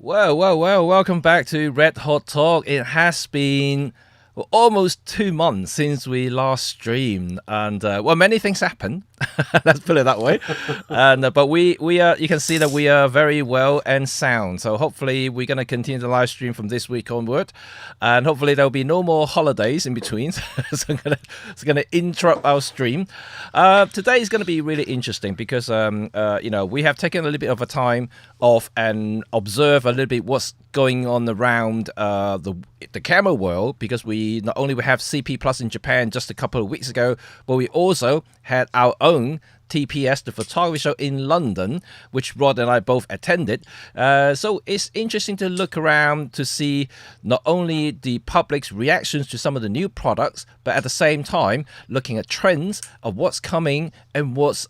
Well, welcome back to Red Hot Talk. It has been almost 2 months since we last streamed, and many things happened. Let's put it that way. And but we are, you can see that we are very well and sound. So hopefully we're going to continue the live stream from this week onward, and hopefully there'll be no more holidays in between. So it's gonna interrupt our stream. Today is going to be really interesting because we have taken a little bit of a time off and observe a little bit what's going on around the camera world, because we not only have CP Plus in Japan just a couple of weeks ago, but we also had our own TPS, the photography show in London, which Rod and I both attended. So it's interesting to look around to see not only the public's reactions to some of the new products, but at the same time looking at trends of what's coming and what's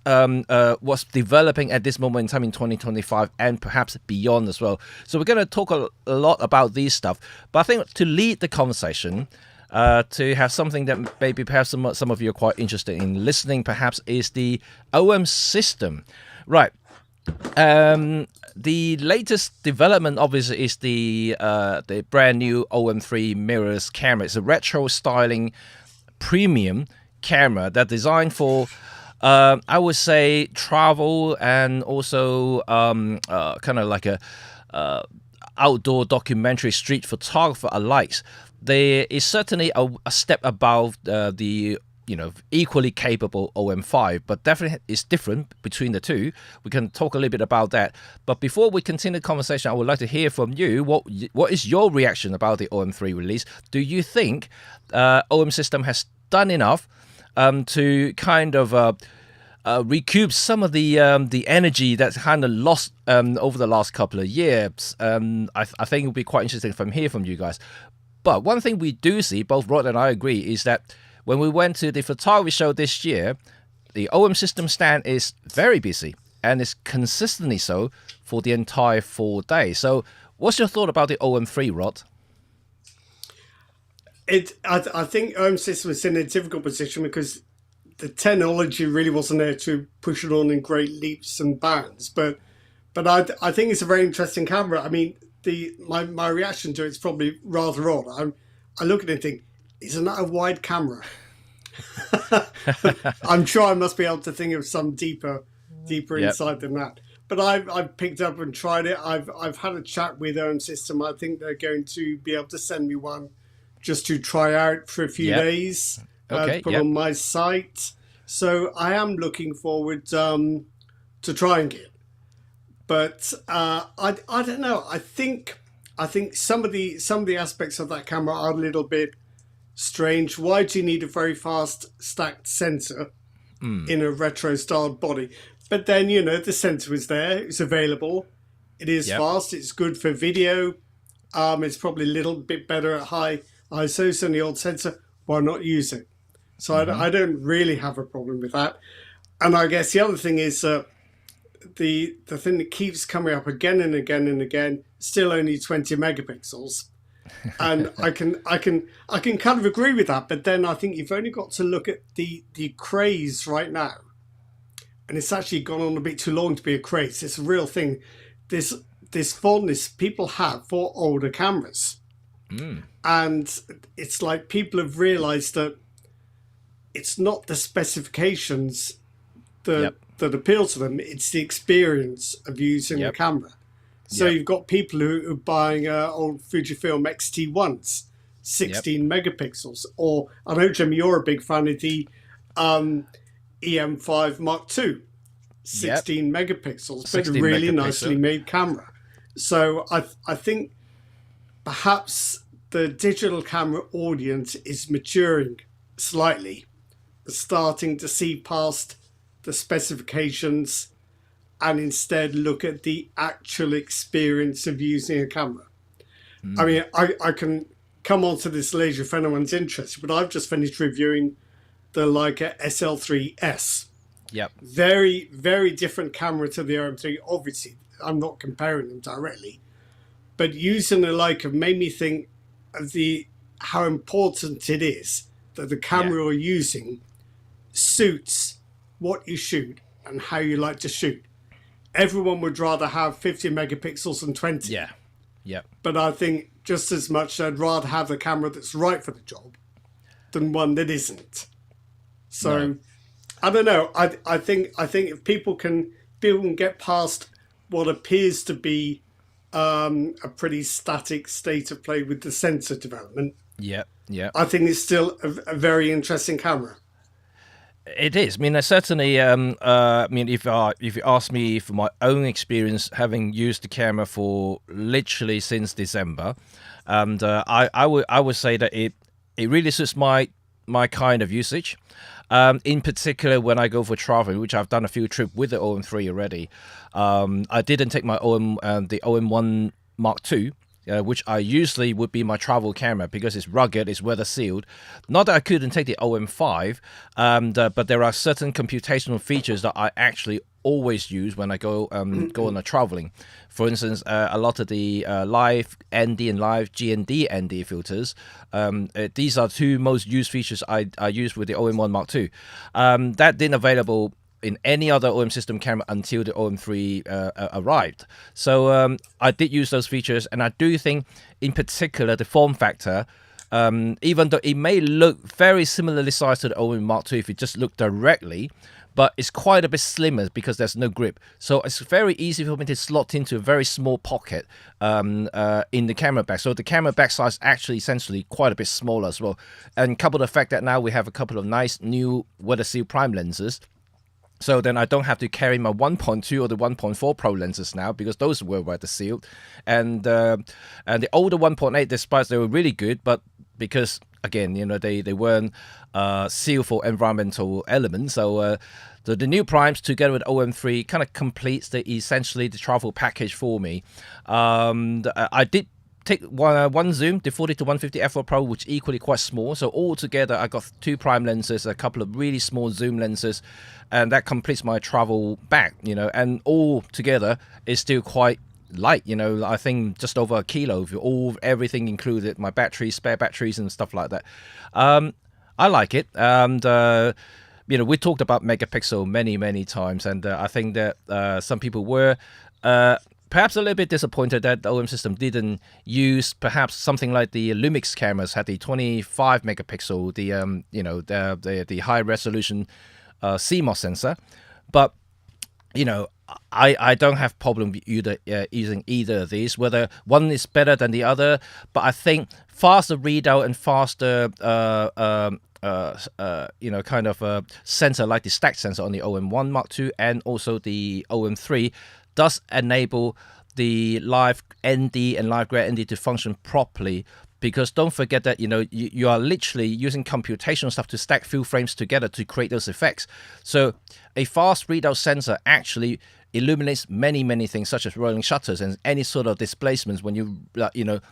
developing at this moment in time in 2025 and perhaps beyond as well. So we're going to talk a lot about these stuff. But I think to lead the conversation, to have something that maybe perhaps some of you are quite interested in listening, perhaps, is the OM system. Right. The latest development, obviously, is the brand new OM3 mirrorless camera. It's a retro styling premium camera that's designed for, I would say, travel and also kind of like a outdoor documentary street photographer alike. There is certainly a step above the equally capable OM5, but definitely it's different between the two. We can talk a little bit about that. But before we continue the conversation, I would like to hear from you. What is your reaction about the OM3 release? Do you think OM system has done enough to kind of recoup some of the energy that's kind of lost over the last couple of years? I think it would be quite interesting to hear from you guys. But one thing we do see, both Rod and I agree, is that when we went to the photography show this year, the OM system stand is very busy, and it's consistently so for the entire 4 days. So what's your thought about the OM3, Rod? I think OM system is in a difficult position because the technology really wasn't there to push it on in great leaps and bounds. But I think it's a very interesting camera. I mean, my reaction to it's probably rather odd. I look at it and think, isn't that a wide camera? I'm sure I must be able to think of some deeper insight than that. But I've picked up and tried it. I've had a chat with OM System. I think they're going to be able to send me one just to try out for a few days. To put on my site. So I am looking forward to trying it. But I don't know. I think some of the aspects of that camera are a little bit strange. Why do you need a very fast stacked sensor in a retro styled body? But then the sensor is there. It's available. It is fast. It's good for video. It's probably a little bit better at high ISO than the old sensor. Why not use it? So I don't really have a problem with that. And I guess the other thing is the thing that keeps coming up again and again and again, still only 20 megapixels. And I can kind of agree with that. But then I think you've only got to look at the craze right now. And it's actually gone on a bit too long to be a craze. It's a real thing. This fondness people have for older cameras. And it's like people have realized that it's not the specifications that appeal to them, it's the experience of using the camera. So you've got people who are buying old Fujifilm X-T1s, 16 megapixels, or I know, Jim, you're a big fan of the EM5 Mark II, 16 megapixels, but a really nicely made camera. So I think perhaps the digital camera audience is maturing slightly, starting to see past the specifications and instead look at the actual experience of using a camera. I mean, I can come on to this later if anyone's interested, but I've just finished reviewing the Leica SL3S. Very, very different camera to the OM3. Obviously, I'm not comparing them directly, but using the Leica made me think of how important it is that the camera you're using suits what you shoot and how you like to shoot. Everyone would rather have 50 megapixels than 20. Yeah. But I think just as much I'd rather have a camera that's right for the job than one that isn't. No. So I don't know. I think if people can get past what appears to be a pretty static state of play with the sensor development, Yeah. Yeah. I think it's still a very interesting camera. It is. I mean, I certainly. I mean, if you ask me for my own experience, having used the camera for literally since December, and I would say that it really suits my kind of usage. In particular, when I go for traveling, which I've done a few trips with the OM3 already. I didn't take my the OM1 Mark II. Which I usually would be my travel camera because it's rugged, it's weather sealed. Not that I couldn't take the OM5, but there are certain computational features that I actually always use when I go on a traveling. For instance, a lot of the live ND and live GND ND filters. These are two most used features I use with the OM1 Mark II. That didn't available in any other OM system camera until the OM3 arrived. So I did use those features, and I do think, in particular, the form factor, even though it may look very similarly sized to the OM Mark II if you just look directly, but it's quite a bit slimmer because there's no grip. So it's very easy for me to slot into a very small pocket in the camera bag. So the camera bag size actually essentially quite a bit smaller as well. And coupled with the fact that now we have a couple of nice new weather seal prime lenses, so then I don't have to carry my 1.2 or the 1.4 Pro lenses now because those were weather sealed, and the older 1.8, despite they were really good, but because again, they weren't sealed for environmental elements, so the new primes together with OM3 kind of completes essentially the travel package for me. I did take one zoom, the 40 to 150 f4 Pro, which equally quite small. So altogether, I got two prime lenses, a couple of really small zoom lenses, and that completes my travel bag. And all together is still quite light. I think just over a kilo, everything included, my batteries, spare batteries, and stuff like that. I like it, and we talked about megapixel many times, and I think that some people were perhaps a little bit disappointed that the OM system didn't use perhaps something like the Lumix cameras had the 25 megapixel, the high resolution CMOS sensor. But I don't have problem using either of these, whether one is better than the other. But I think faster readout and faster kind of sensor like the stack sensor on the OM1 Mark II and also the OM3 does enable the live ND and live gray ND to function properly, because don't forget that you are literally using computational stuff to stack few frames together to create those effects. So a fast readout sensor actually illuminates many things, such as rolling shutters and any sort of displacements when you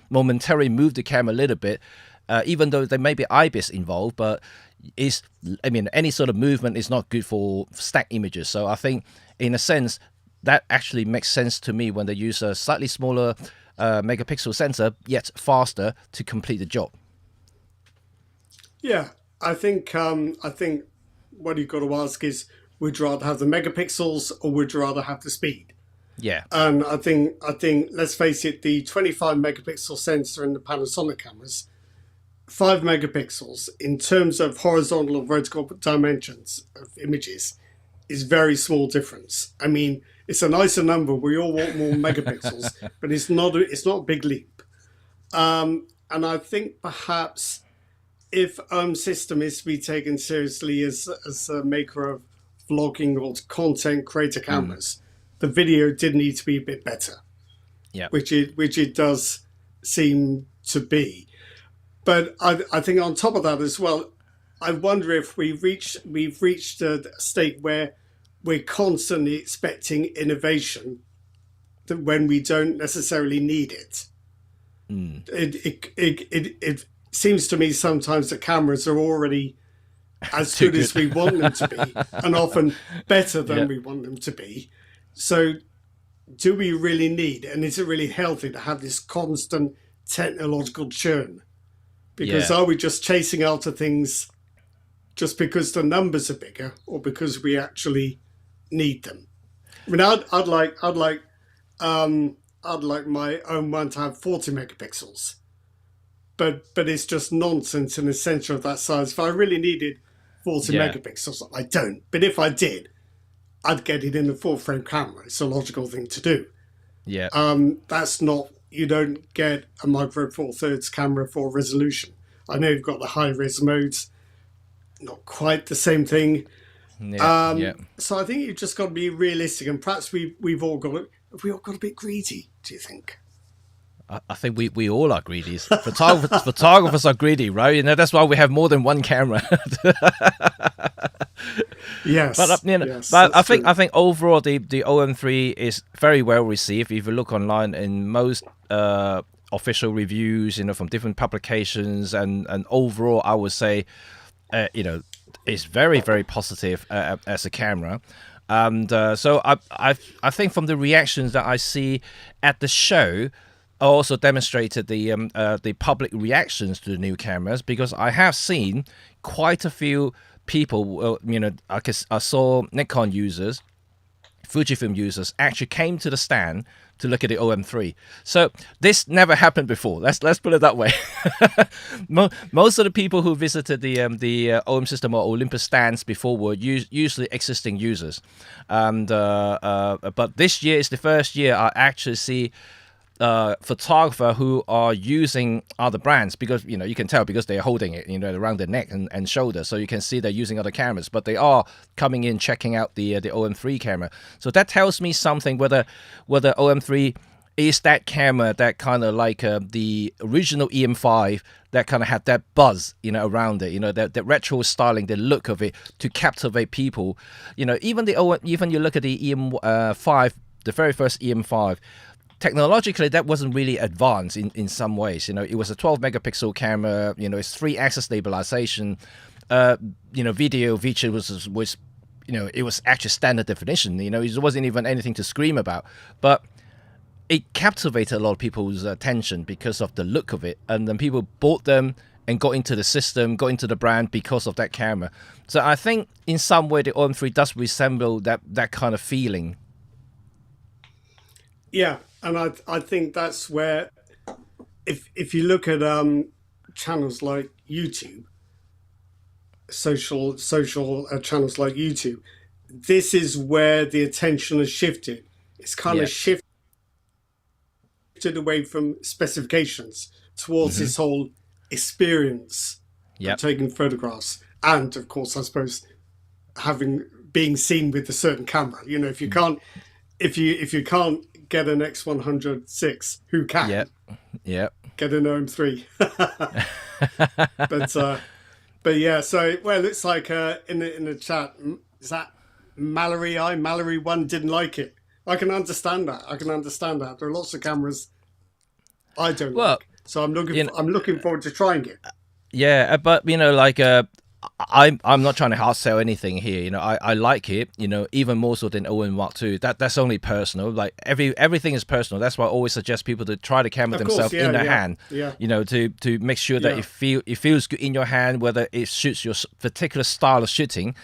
momentarily move the camera a little bit, even though there may be IBIS involved, but any sort of movement is not good for stack images. So I think in a sense that actually makes sense to me when they use a slightly smaller megapixel sensor, yet faster to complete the job. Yeah, I think what you've got to ask is, would you rather have the megapixels or would you rather have the speed? Yeah. And I think let's face it, the 25 megapixel sensor in the Panasonic cameras, 5 megapixels in terms of horizontal or vertical dimensions of images is very small difference. I mean, it's a nicer number. We all want more megapixels, but it's not a big leap. And I think perhaps if System is to be taken seriously as a maker of vlogging or content creator cameras, the video did need to be a bit better. Yeah. Which it does seem to be. But I think on top of that as well, I wonder if we've reached a state where we're constantly expecting innovation when we don't necessarily need it. It seems to me sometimes the cameras are already as good as we want them to be, and often better than we want them to be. So do we really need, and is it really healthy to have this constant technological churn? Because are we just chasing after things just because the numbers are bigger, or because we actually need them? I mean, I'd like I'd like my own one to have 40 megapixels. But it's just nonsense in a sensor of that size. If I really needed 40 Yeah. megapixels, I don't. But if I did, I'd get it in a full frame camera. It's a logical thing to do. Yeah. That's not, you don't get a micro four thirds camera for resolution. I know you've got the high res modes, not quite the same thing. Yeah. So I think you've just got to be realistic, and perhaps we've all got a bit greedy. Do you think? I think we all are greedy. Photographers are greedy, right? You know, that's why we have more than one camera. Yes, but yes, but I true. think overall the OM3 is very well received. If you look online in most official reviews, you know, from different publications, and overall, I would say, you know, it's very very positive as a camera. And so I think from the reactions that I see at the show, I also demonstrated the public reactions to the new cameras, because I have seen quite a few people. You know, I saw Nikon users, Fujifilm users actually came to the stand to look at the OM3. So this never happened before. Let's put it that way. Most of the people who visited the OM system or Olympus stands before were usually existing users, and but this year is the first year I actually see photographer who are using other brands, because you know, you can tell because they're holding it, you know, around their neck and shoulder, so you can see they're using other cameras, but they are coming in checking out the OM3 camera. So that tells me something, whether OM3 is that camera that kind of like the original EM5 that kind of had that buzz, you know, around it, you know, that retro styling, the look of it to captivate people. You know, even you look at the EM5, the very first EM5. Technologically, that wasn't really advanced in some ways. You know, it was a 12 megapixel camera. You know, it's 3-axis stabilization. You know, video feature was you know, it was actually standard definition. You know, it wasn't even anything to scream about, but it captivated a lot of people's attention because of the look of it, and then people bought them and got into the system, got into the brand because of that camera. So I think in some way the OM3 does resemble that kind of feeling. Yeah, and I think that's where, if you look at channels like YouTube, social channels like YouTube, this is where the attention has shifted. It's kind of shifted away from specifications towards this whole experience of taking photographs, and of course, I suppose being seen with a certain camera. You know, if you can't get an X100 who can? Yep. Get an OM3. but yeah. So well, it's like in the chat. Is that Mallory? Mallory 1 didn't like it. I can understand that. There are lots of cameras I don't like. So I'm looking forward to trying it. Yeah, but you know, like I'm not trying to hard sell anything here. You know, I like it. You know, even more so than OM Mark II. That's only personal. Like everything is personal. That's why I always suggest people to try the camera themselves in their hand. Yeah. You know, to make sure that it feels good in your hand, whether it suits your particular style of shooting.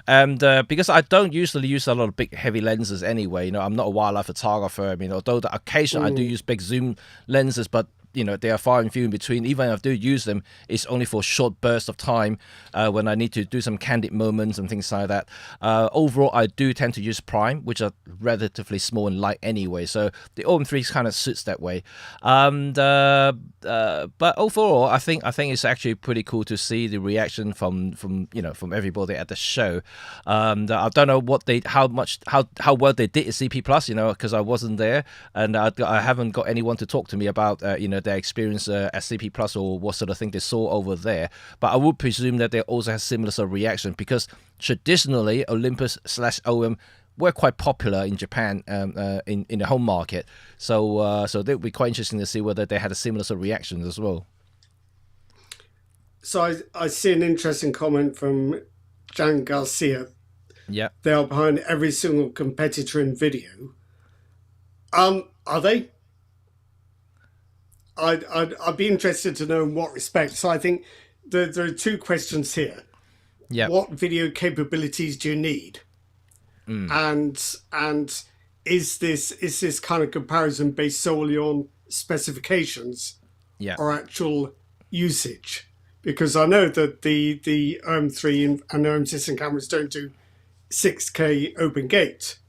And because I don't usually use a lot of big heavy lenses anyway. You know, I'm not a wildlife photographer. I mean, although occasionally I do use big zoom lenses, but you know, they are far and few in between. Even if I do use them, it's only for short bursts of time when I need to do some candid moments and things like that. Overall, I do tend to use prime, which are relatively small and light anyway. So the OM3 kind of suits that way. But overall, I think it's actually pretty cool to see the reaction from everybody at the show. I don't know how well they did at CP Plus, you know, because I wasn't there, and I haven't got anyone to talk to me about their experience at CP Plus or what sort of thing they saw over there. But I would presume that they also have similar sort of reaction, because traditionally Olympus/OM were quite popular in Japan in the home market. So it would be quite interesting to see whether they had a similar sort of reaction as well. So I see an interesting comment from Jan Garcia. Yeah, they are behind every single competitor in video. Are they? I'd be interested to know in what respect. So I think there are two questions here. Yeah. What video capabilities do you need? And is this kind of comparison based solely on specifications or actual usage? Because I know that the OM3 and OM system cameras don't do 6K open gate.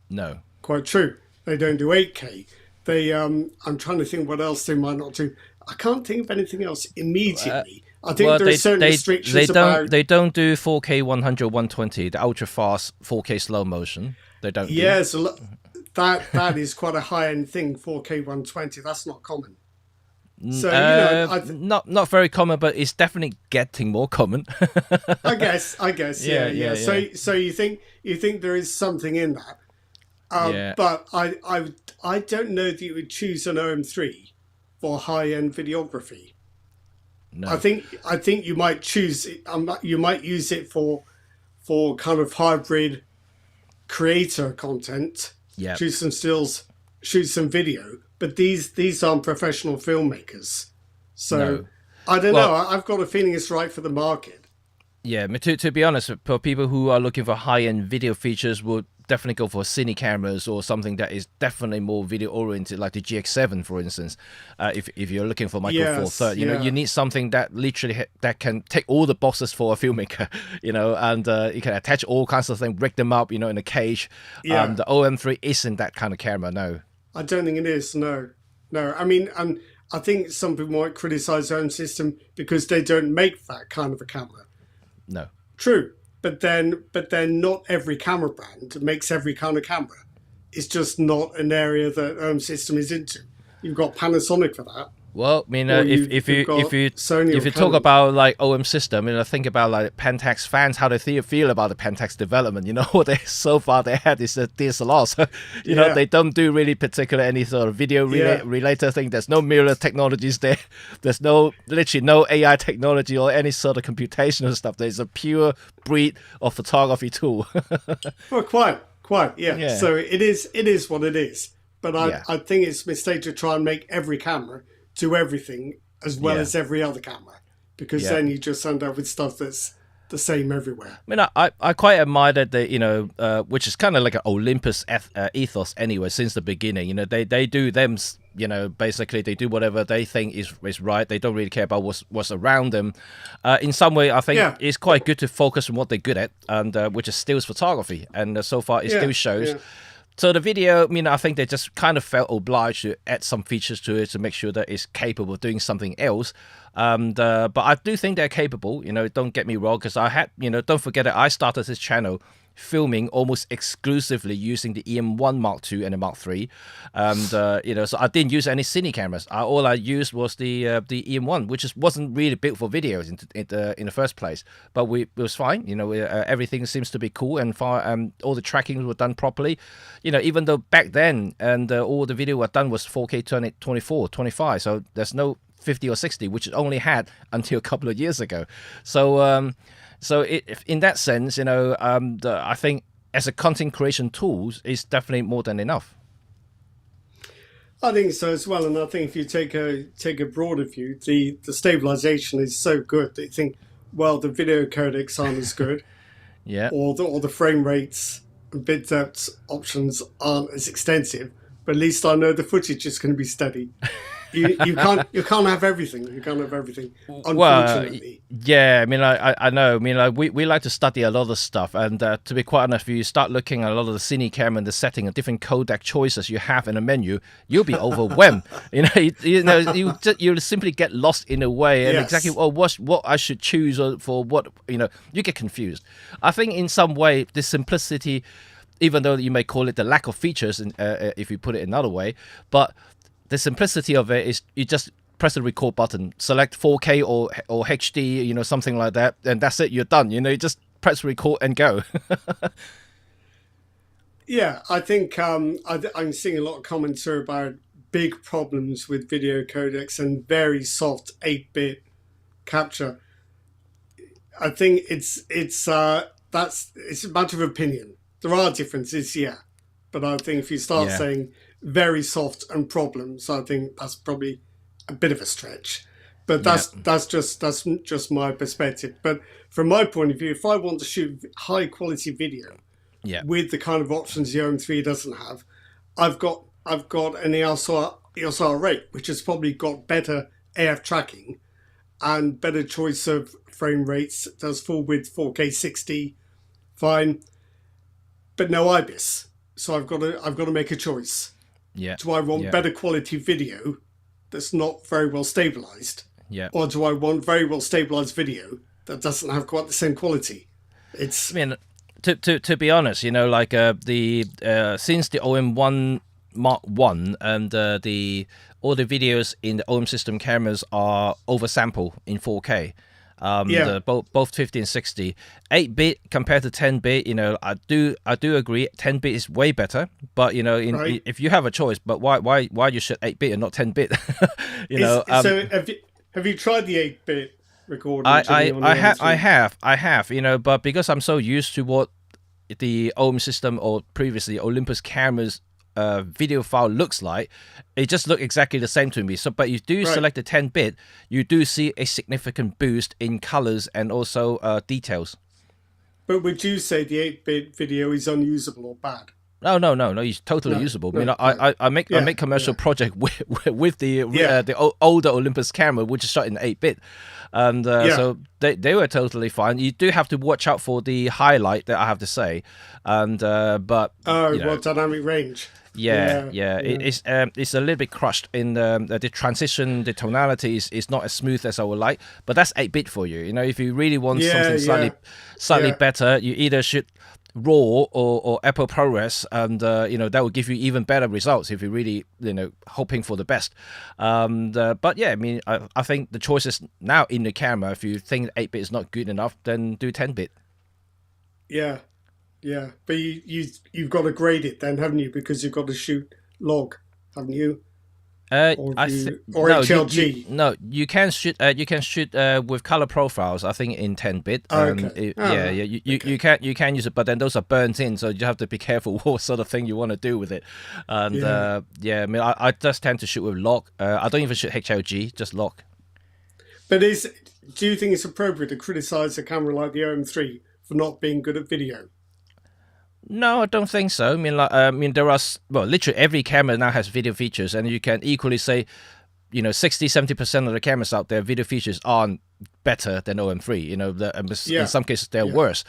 No. Quite true. They don't do 8K. They I'm trying to think what else they might not do. I can't think of anything else immediately. I think there are certain restrictions they don't do 4K 100 120, the ultra fast 4K slow motion. They don't. Yes, that is quite a high end thing. 4K 120. That's not common. So not very common, but it's definitely getting more common. I guess. Yeah. So you think there is something in that? But I don't know that you would choose an OM3 for high end videography. No. I think you might choose it. You might use it for kind of hybrid creator content. Yeah. Shoot some stills, shoot some video. But these aren't professional filmmakers, so No. I don't know. I've got a feeling it's right for the market. Yeah, to be honest, for people who are looking for high-end video features, would definitely go for Cine cameras or something that is definitely more video-oriented, like the GX7, for instance. If you're looking for Micro Four Third, you know, you need something that literally that can take all the boxes for a filmmaker, you know, and you can attach all kinds of things, rig them up, you know, in a cage. Yeah. The OM3 isn't that kind of camera, no. I don't think it is. No. I mean, and I think some people might criticize their own system because they don't make that kind of a camera. No. True, but then not every camera brand makes every kind of camera. It's just not an area that system is into. You've got Panasonic for that. Well, I mean, if you talk about like OM system, you know, think about like Pentax fans, how they feel about the Pentax development. You know, so far they had is a DSLR, so you know they don't do really particular any sort of video related thing. There's no mirror technologies there. There's literally no AI technology or any sort of computational stuff. There's a pure breed of photography tool. Well, quite, yeah. So it is what it is. But I think it's a mistake to try and make every camera do everything as well as every other camera, because then you just end up with stuff that's the same everywhere. I mean, I quite admire that you know, which is kind of like an Olympus ethos anyway since the beginning. You know, they do them. You know, basically they do whatever they think is right. They don't really care about what's around them. In some way, I think it's quite good to focus on what they're good at, and which is stills photography. And so far, it still shows. Yeah. So the video, I mean, I think they just kind of felt obliged to add some features to it to make sure that it's capable of doing something else. But I do think they're capable, you know, don't get me wrong, because I had, you know, don't forget that I started this channel filming almost exclusively using the EM1 Mark II and the Mark III. And, you know, so I didn't use any Cine cameras. All I used was the EM1, which wasn't really built for videos in the first place. But it was fine. You know, everything seems to be cool, and all the tracking were done properly. You know, even though back then, and all the video were done was 4K 24, 25. So there's no 50 or 60, which it only had until a couple of years ago. So, in that sense, you know, I think as a content creation tool, it's definitely more than enough. I think so as well, and I think if you take a broader view, the stabilization is so good that you think, well, the video codecs aren't as good, or the frame rates and bit depth options aren't as extensive, but at least I know the footage is going to be steady. You can't have everything. You can't have everything. Unfortunately. Well, yeah. I mean, I know. I mean, like we like to study a lot of stuff, and to be quite honest, if you start looking at a lot of the Cine camera and the setting and different codec choices you have in a menu, you'll be overwhelmed. You'll simply get lost in a way, and exactly what I should choose or for what you get confused. I think in some way the simplicity, even though you may call it the lack of features, if you put it another way, but the simplicity of it is you just press the record button, select 4K or HD, you know, something like that, and that's it. You're done. You know, you just press record and go. Yeah, I think I'm seeing a lot of comments here about big problems with video codecs and very soft 8-bit capture. I think it's a matter of opinion. There are differences, but I think if you start saying very soft and problems, I think that's probably a bit of a stretch. But that's just my perspective. But from my point of view, if I want to shoot high quality video with the kind of options the OM3 doesn't have, I've got an EOS R8, which has probably got better AF tracking and better choice of frame rates. It does full width 4K 60, fine, but no IBIS. So I've got to make a choice. Yeah. Do I want Yeah. better quality video that's not very well stabilized, Yeah. or do I want very well stabilized video that doesn't have quite the same quality? It's I mean, to be honest, like the since the OM1 Mark 1 and the all the videos in the OM system cameras are oversample in 4K. Yeah. Both 50 and 60, 8-bit compared to 10-bit. I do agree, 10-bit is way better. But Right. if you have a choice, but why you should 8-bit and not 10-bit? So have you tried the 8-bit recording, Jimmy, on the M3? I have. But because I'm so used to what the OM system or previously Olympus cameras video file looks like, it just looked exactly the same to me. So, but you do Right. select the 10-bit, you do see a significant boost in colors and also details. But would you say the 8-bit video is unusable or bad? No, it's totally No, usable. I no, mean, no. I Yeah, make commercial yeah, project with the yeah, older Olympus camera, which is shot in 8-bit, and yeah. so they were totally fine. You do have to watch out for the highlight, that I have to say, and but Oh, you know, well, dynamic range. yeah, Yeah, yeah, yeah, it's a little bit crushed in the transition. The tonality is not as smooth as I would like, but that's 8-bit for you. If you really want yeah, something yeah, slightly yeah. better, you either should raw or Apple ProRes, and that will give you even better results if you're really hoping for the best. But yeah, I mean, I think the choice is now in the camera. If you think 8-bit is not good enough, then do 10-bit. Yeah, yeah. But you've got to grade it then, haven't you? Because you've got to shoot log, haven't you? Or I have th- or no, HLG. no, you can shoot. You can shoot with color profiles. I think in 10-bit. Oh, okay. All Yeah, right. yeah. Okay. You can use it, but then those are burnt in, so you have to be careful what sort of thing you want to do with it. And Yeah. yeah, I mean, I just tend to shoot with lock. I don't even shoot HLG, just lock. But do you think it's appropriate to criticize a camera like the OM3 for not being good at video? No, I don't think so. I mean, there are literally every camera now has video features, and you can equally say, 60-70% of the cameras out there, video features aren't better than OM3. In Yeah. some cases they're Yeah. worse.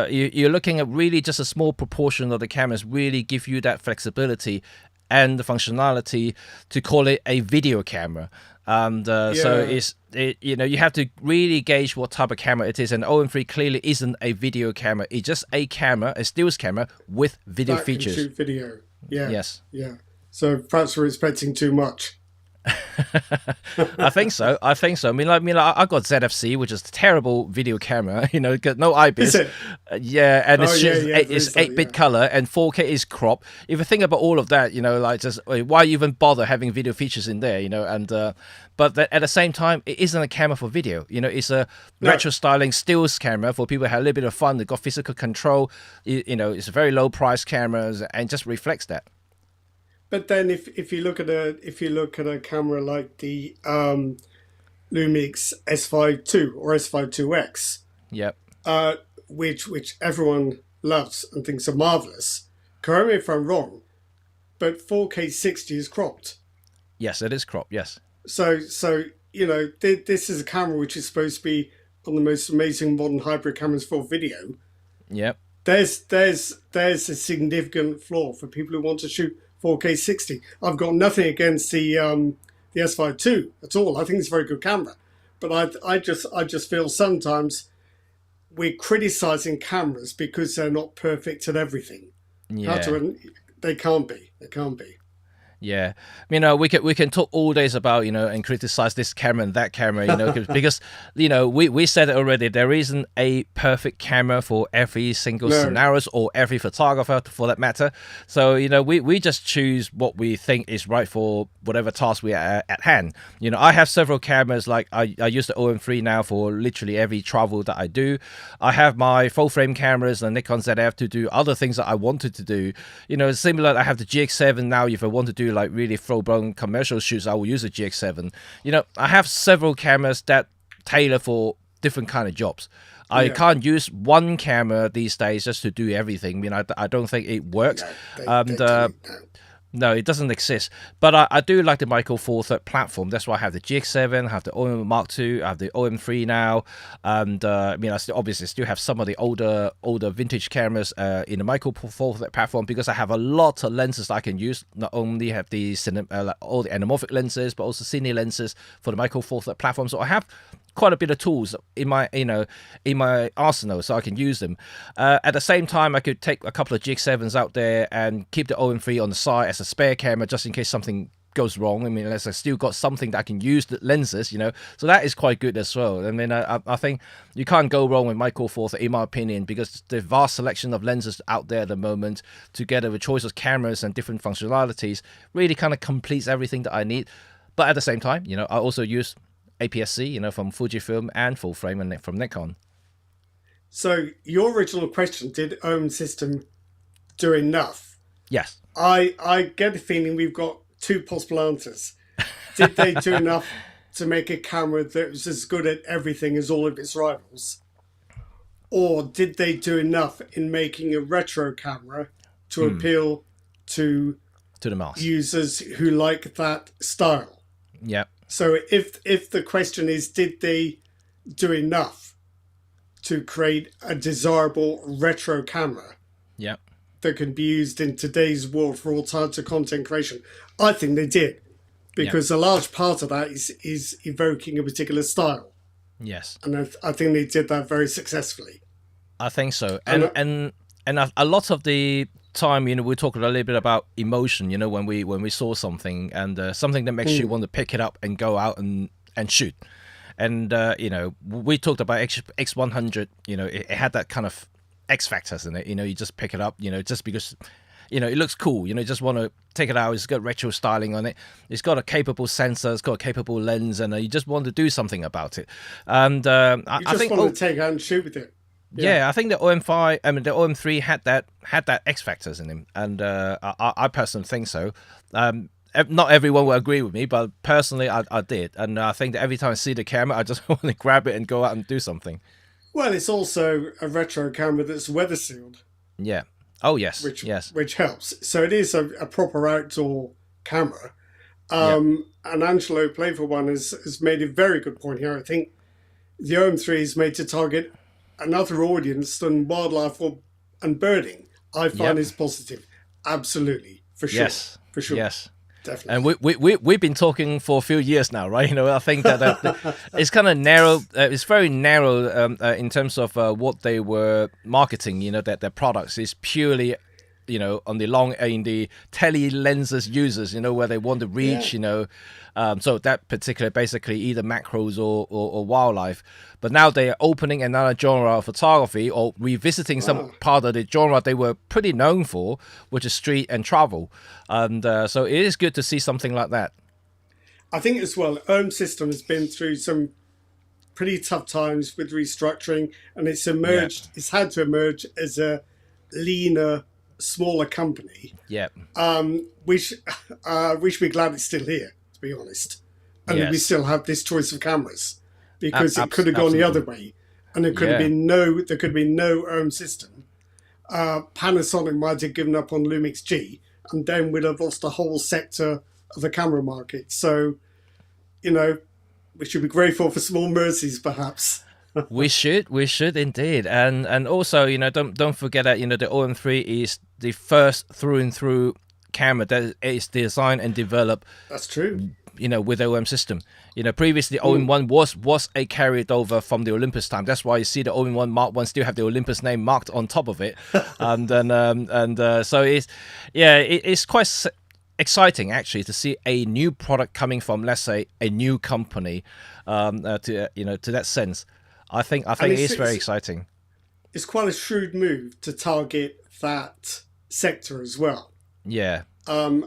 You're looking at really just a small proportion of the cameras really give you that flexibility and the functionality to call it a video camera. And so Yeah. you have to really gauge what type of camera it is. And OM3 clearly isn't a video camera. It's just a camera, a stills camera with video That can features. shoot video. Yeah. Yes. Yeah. So perhaps we're expecting too much. I think so. I mean, I got ZFC, which is a terrible video camera. Got no IBIS. Is it? Yeah, and Oh, yeah, yeah, there it's is that, 8-bit yeah. color, and 4K is crop. If you think about all of that, just why even bother having video features in there? And but at the same time, it isn't a camera for video. It's a No. retro styling stills camera for people who have a little bit of fun. They've got physical control. It's a very low price cameras, and just reflects that. But then if you look at a camera like the Lumix S52 or S52X, Yep. which everyone loves and thinks are marvelous, correct me if I'm wrong, but 4K 60 is cropped. Yes, it is crop. Yes. So this is a camera which is supposed to be one of the most amazing modern hybrid cameras for video. Yep. There's a significant flaw for people who want to shoot 4K 60. I've got nothing against the S52 at all. I think it's a very good camera, but I just feel sometimes we're criticizing cameras because they're not perfect at everything. Yeah. They can't be. They can't be. Yeah, we can talk all days about and criticize this camera and that camera, because we said it already. There isn't a perfect camera for every single No. scenarios or every photographer for that matter. So we just choose what we think is right for whatever task we are at hand. I have several cameras. Like I use the OM3 now for literally every travel that I do. I have my full frame cameras and Nikon ZF to do other things that I wanted to do. Similar. I have the GX7 now. If I want to do like really full-blown commercial shoots, I will use a GX7. I have several cameras that tailor for different kind of jobs. I can't use one camera these days just to do everything. I mean, I don't think it works. No, it doesn't exist. But I do like the Micro Four Thirds platform. That's why I have the GX7, I have the OM Mark II, I have the OM3 now. And I mean, I obviously still have some of the older vintage cameras in the Micro Four Thirds platform, because I have a lot of lenses that I can use. Not only have the all the anamorphic lenses, but also Cine lenses for the Micro Four Thirds platform. So I have quite a bit of tools in my arsenal, so I can use them. At the same time, I could take a couple of GX7s out there and keep the OM3 on the side as a spare camera, just in case something goes wrong. I mean, unless I still got something that I can use the lenses, so that is quite good as well. I mean, I think you can't go wrong with Micro Four Thirds, in my opinion, because the vast selection of lenses out there at the moment, together with choice of cameras and different functionalities, really kind of completes everything that I need. But at the same time, I also use APS-C, from Fujifilm, and full frame and from Nikon. So your original question, did OM system do enough? Yes. I get the feeling we've got two possible answers. Did they do enough to make a camera that was as good at everything as all of its rivals? Or did they do enough in making a retro camera to appeal to the mass users who like that style? Yeah. So if the question is, did they do enough to create a desirable retro camera that can be used in today's world for all types of content creation, I think they did. Because a large part of that is evoking a particular style. Yes. And I think they did that very successfully. I think so. And a lot of the time, we talk a little bit about emotion, when we saw something, and something that makes you want to pick it up and go out and shoot. And we talked about X100. It had that kind of X factors in it. You just pick it up, just because it looks cool. You just want to take it out. It's got retro styling on it. It's got a capable sensor. It's got a capable lens, and you just want to do something about it. And I think want to take out and shoot with it. Yeah, I think the OM5, the OM3 had that X factors in him, and I personally think so. Not everyone will agree with me, but personally, I did, and I think that every time I see the camera, I just want to grab it and go out and do something. Well, it's also a retro camera that's weather sealed. Yeah. Oh yes. Which helps. So it is a proper outdoor camera. And Angelo Playful One has made a very good point here. I think the OM3 is made to target another audience than wildlife and birding. I find is positive. Absolutely. For sure. Yes. For sure. Yes. Definitely. And we've been talking for a few years now, right? I think that it's kind of narrow. It's very narrow in terms of what they were marketing. That their products is purely, on the tele lenses users. Where they want to reach. So that particular, basically either macros or wildlife. But now they are opening another genre of photography, or revisiting some part of the genre they were pretty known for, which is street and travel. And so it is good to see something like that. I think as well, OM System has been through some pretty tough times with restructuring, and it's emerged. It's had to emerge as a leaner, smaller company. Yeah. Which we're glad it's still here, to be honest, and we still have this choice of cameras, because it could have gone the other way, and there could have been no OM System. Panasonic might have given up on Lumix G, and then we'd have lost a whole sector of the camera market. So, we should be grateful for small mercies, perhaps. we should indeed, and also, don't forget that the OM3 is the first through and through camera that is designed and developed. That's true. With OM System. Previously OM1 was a carried over from the Olympus time. That's why you see the OM1 Mark 1 still have the Olympus name marked on top of it. So it's quite exciting actually to see a new product coming from, let's say, a new company, to that sense. I think it is very exciting. It's quite a shrewd move to target that sector as well. Yeah. And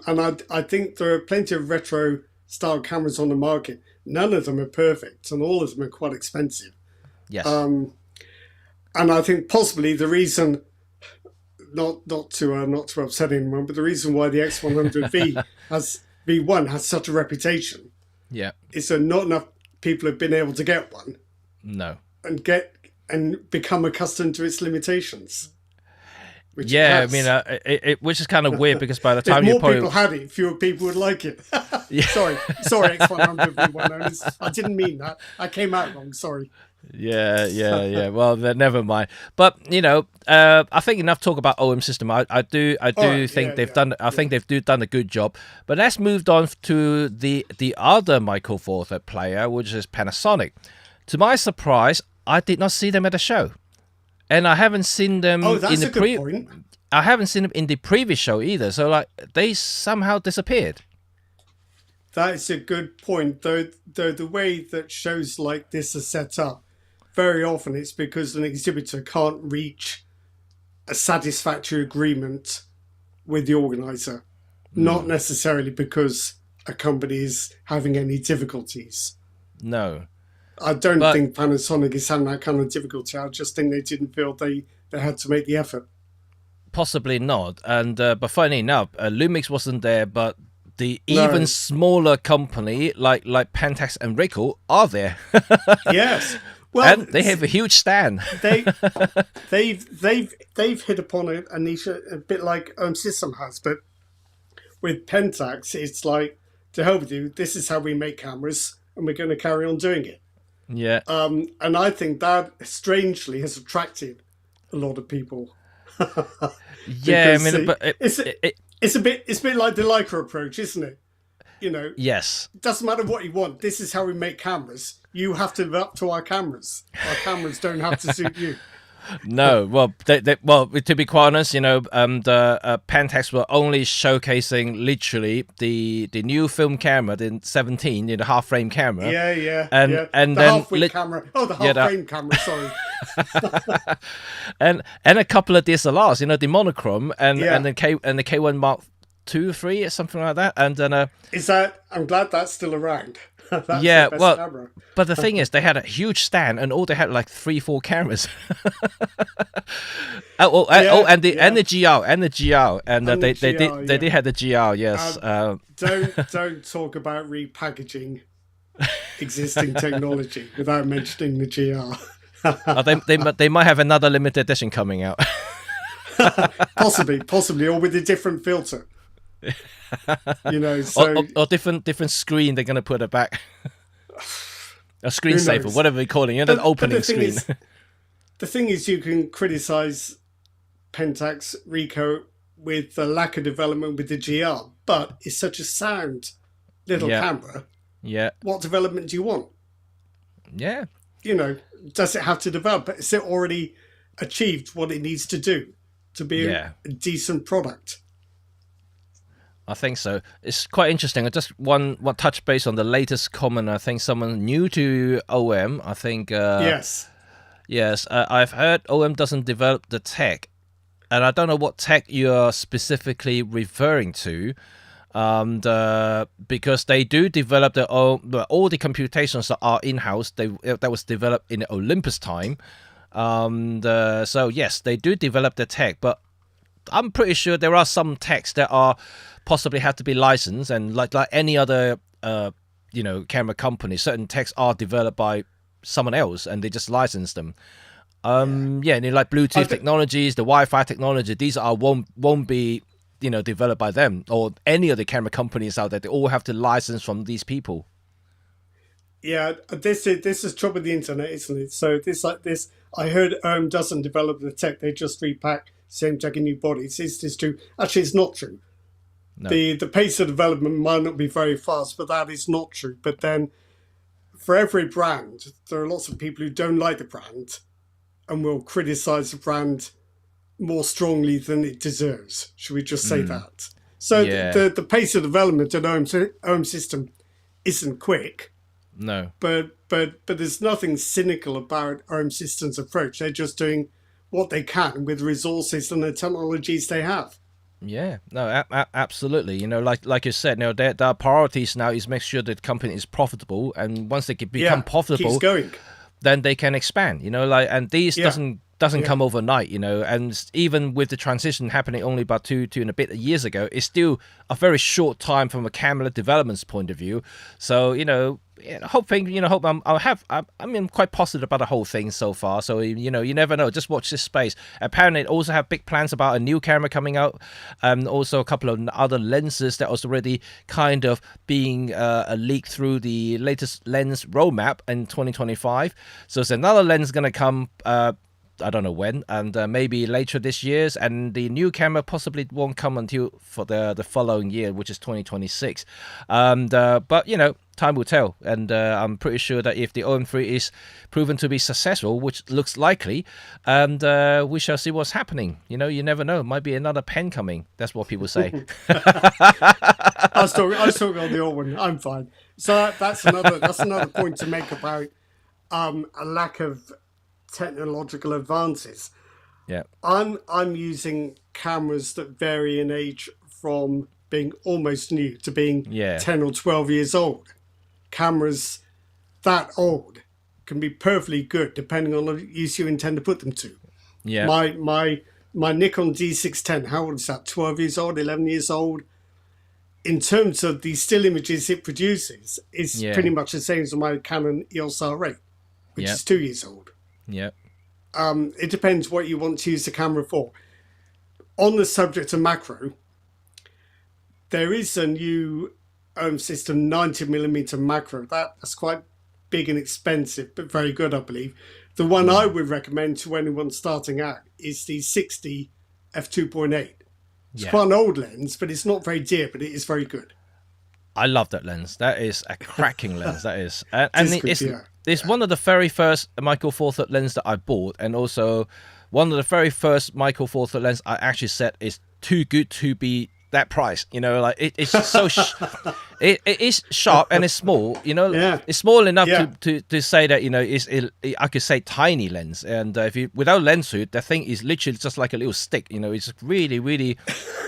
I think there are plenty of retro style cameras on the market. None of them are perfect, and all of them are quite expensive. Yes. And I think possibly the reason, not to upset anyone, but the reason why the X100V V1 has such a reputation, is that not enough people have been able to get one. No. And get and become accustomed to its limitations. Which Yeah, I mean, which is kind of weird because by the time if more people had it, fewer people would like it. Sorry, X100 owners. I didn't mean that. I came out wrong. Sorry. Yeah. Well, then never mind. But I think enough talk about OM system. I do think they've done. I think they've done a good job. But let's move on to the other Michael Four Third player, which is Panasonic. To my surprise, I did not see them at the show, and I haven't seen them in the good point. I haven't seen them in the previous show either. So like they somehow disappeared. That is a good point. Though the way that shows like this are set up, very often it's because an exhibitor can't reach a satisfactory agreement with the organizer, not necessarily because a company is having any difficulties. No. I don't think Panasonic is having that kind of difficulty. I just think they didn't feel they had to make the effort. Possibly not. And but funny enough, Lumix wasn't there, but the even smaller company like Pentax and Ricoh are there. Yes. Well, and they have a huge stand. they've hit upon a niche a bit like System has, but with Pentax, it's like, to hell with you, this is how we make cameras, and we're going to carry on doing it. Yeah. And I think that strangely has attracted a lot of people. Yeah, I mean, but it's a bit like the Leica approach, isn't it? Yes. It doesn't matter what you want. This is how we make cameras. You have to live up to our cameras. Our cameras don't have to suit you. No, well, to be quite honest, the Pentax were only showcasing literally the new film camera, the 17, the half frame camera. Yeah. And the then half frame camera. Oh, the half frame camera. Sorry. and a couple of DSLRs, the monochrome and the K1 Mark 2 or 3 or something like that. And then I'm glad that's still around. That's yeah, the best well, camera. But the thing is, they had a huge stand, and all they had like 3-4 cameras. And the GR, and they did have the GR. Yes. Don't talk about repackaging existing technology without mentioning the GR. They might have another limited edition coming out. possibly, or with a different filter. Or different screen they're gonna put it back. A screensaver, whatever they call it, an opening screen. The thing is, you can criticize Pentax, Ricoh with the lack of development with the GR, but it's such a sound little camera. Yeah. What development do you want? Yeah. Does it have to develop? Is it already achieved what it needs to do to be a decent product? I think so. It's quite interesting. I just one touch base on the latest comment. I think someone new to OM. I think yes. I've heard OM doesn't develop the tech, and I don't know what tech you're specifically referring to. Because they do develop their own, all the computations that are in house. That was developed in the Olympus time. So yes, they do develop the tech, but I'm pretty sure there are some techs that are possibly have to be licensed, and like any other camera company, certain techs are developed by someone else and they just license them. And like Bluetooth technologies, the Wi-Fi technology, these won't be developed by them or any other camera companies out there. They all have to license from these people. Yeah, this is trouble with the internet, isn't it? So this, I heard doesn't develop the tech; they just repack same tech in new bodies. Is this true? Actually, it's not true. No. The pace of development might not be very fast, but that is not true. But then, for every brand, there are lots of people who don't like the brand and will criticize the brand more strongly than it deserves. Should we just say that? So the pace of development at OM System isn't quick. No. But there's nothing cynical about OM System's approach. They're just doing what they can with the resources and the technologies they have. Yeah, no, absolutely. Like you said, their priorities now is make sure that the company is profitable, and once they become profitable, keeps going, then they can expand. And these doesn't come overnight. And even with the transition happening only about two and a bit years ago, it's still a very short time from a camera development's point of view. So hoping, I'm quite positive about the whole thing so far. So, you never know. Just watch this space. Apparently, it also have big plans about a new camera coming out. Also a couple of other lenses that was already kind of being leaked through the latest lens roadmap in 2025. So there's another lens going to come. I don't know when, and maybe later this year, and the new camera possibly won't come until for the following year, which is 2026. But time will tell, and I'm pretty sure that if the OM3 is proven to be successful, which looks likely, and we shall see what's happening. You never know. Might be another pen coming. That's what people say. I still got the old one. I'm fine. So that's another point to make about a lack of technological advances. Yeah, I'm using cameras that vary in age from being almost new to being 10 or 12 years old. Cameras that old can be perfectly good depending on the use you intend to put them to. Yeah. My Nikon D610, how old is that? 12 years old, 11 years old. In terms of the still images it produces, it's pretty much the same as my Canon EOS R8, which is 2 years old. Yeah. It depends what you want to use the camera for. On the subject of macro, there is a new system, 90mm macro. That's quite big and expensive, but very good, I believe. The one I would recommend to anyone starting out is the 60 f2.8. It's quite an old lens, but it's not very dear, but it is very good. I love that lens. That is a cracking lens. That is, it's one of the very first Micro Four Thirds lens that I bought, and also one of the very first Micro Four Thirds lens I actually said is too good to be that price. It's so it is sharp and it's small. It's small enough to say that I could say tiny lens, and if you without lens hood, the thing is literally just like a little stick. It's really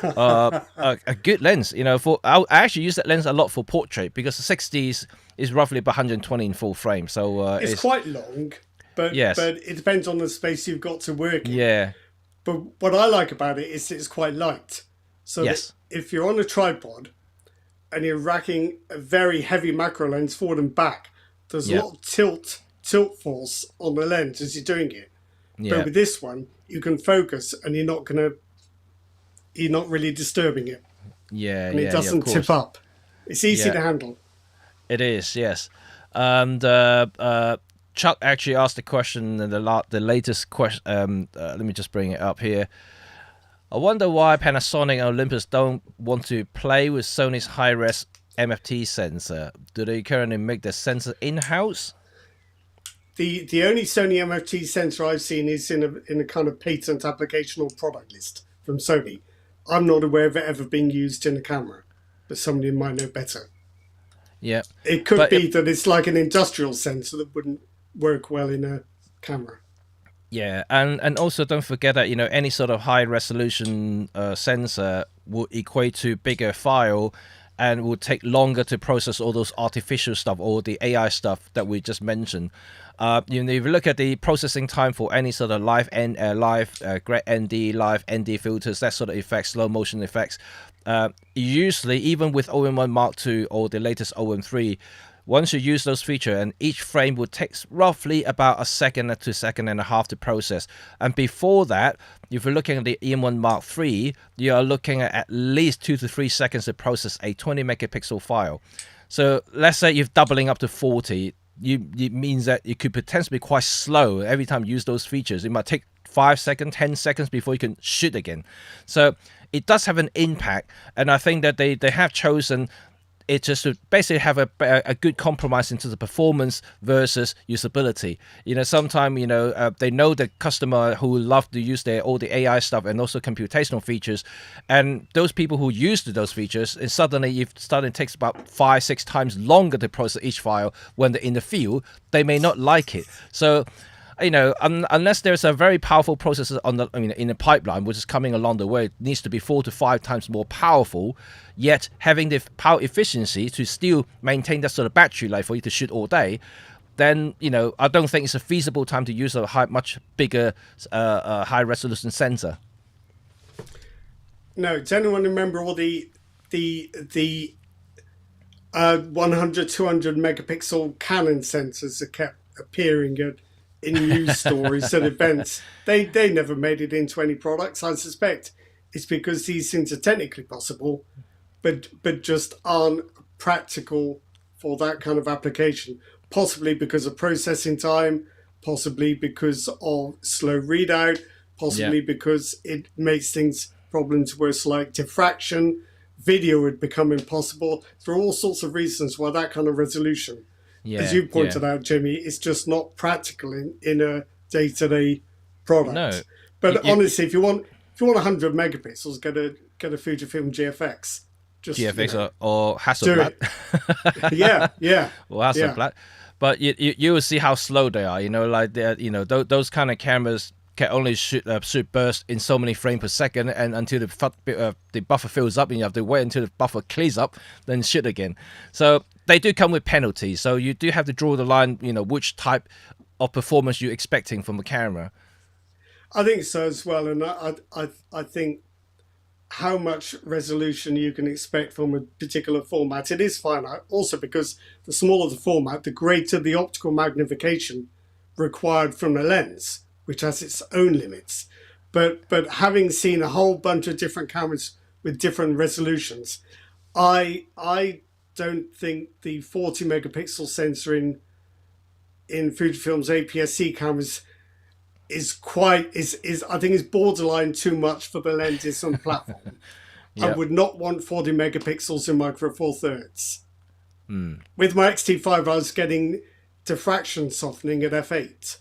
a good lens. I actually use that lens a lot for portrait because the 60s is roughly about 120 in full frame. So it's quite long, but it depends on the space you've got to work in. Yeah. But what I like about it is it's quite light. So that if you're on a tripod and you're racking a very heavy macro lens forward and back, there's a lot of tilt force on the lens as you're doing it. Yeah. But with this one, you can focus and you're not really disturbing it. Yeah, and it doesn't tip up. It's easy to handle. It is, yes. And Chuck actually asked the question, the latest question. Let me just bring it up here. I wonder why Panasonic and Olympus don't want to play with Sony's high-res MFT sensor. Do they currently make the sensor in-house? The only Sony MFT sensor I've seen is in a kind of patent application or product list from Sony. I'm not aware of it ever being used in a camera, but somebody might know better. Yeah. It could be that it's like an industrial sensor that wouldn't work well in a camera. Yeah, and also don't forget that any sort of high resolution sensor will equate to bigger file and will take longer to process all those artificial stuff or the AI stuff that we just mentioned. If you look at the processing time for any sort of live ND, live ND filters, that sort of effects, slow motion effects, usually even with OM1 Mark II or the latest OM3, once you use those features, and each frame would take roughly about a second to a second and a half to process. And before that, if you're looking at the EM1 Mark III, you are looking at least 2 to 3 seconds to process a 20 megapixel file. So let's say you're doubling up to 40. It means that it could potentially be quite slow every time you use those features. It might take 5 seconds, 10 seconds before you can shoot again. So it does have an impact, and I think that they have chosen it just to basically have a good compromise into the performance versus usability. Sometimes they know the customer who love to use all the AI stuff and also computational features, and those people who use those features, and suddenly if it takes about 5-6 times longer to process each file when they're in the field, they may not like it. So unless there's a very powerful processor in the pipeline, which is coming along the way, it needs to be 4 to 5 times more powerful, yet having the power efficiency to still maintain that sort of battery life for you to shoot all day, then, I don't think it's a feasible time to use a much bigger high-resolution sensor. No, does anyone remember all the 100, 200 megapixel Canon sensors are kept appearing in news stories at events. They never made it into any products. I suspect it's because these things are technically possible, but just aren't practical for that kind of application. Possibly because of processing time, possibly because of slow readout, possibly because it makes problems worse like diffraction. Video would become impossible. There are all sorts of reasons why that kind of resolution, as you pointed out, Jimmy, is just not practical in a day-to-day product. No. But honestly, if you want 100 megapixels, get a Fujifilm GFX. Just GFX or Hasselblad. yeah. Or Hasselblad. But you will see how slow they are. Like those kind of cameras can only shoot burst in so many frames per second, and until the buffer fills up, and you have to wait until the buffer clears up, then shoot again. So they do come with penalties. So you do have to draw the line. Which type of performance you're expecting from a camera. I think so as well, and I think how much resolution you can expect from a particular format. It is finite, also because the smaller the format, the greater the optical magnification required from the lens, which has its own limits. But having seen a whole bunch of different cameras with different resolutions, I don't think the 40 megapixel sensor in Fujifilm's APS-C cameras is I think is borderline too much for the lenses on the platform. I would not want 40 megapixels in Micro Four Thirds. With my X-T5, I was getting diffraction softening at f8,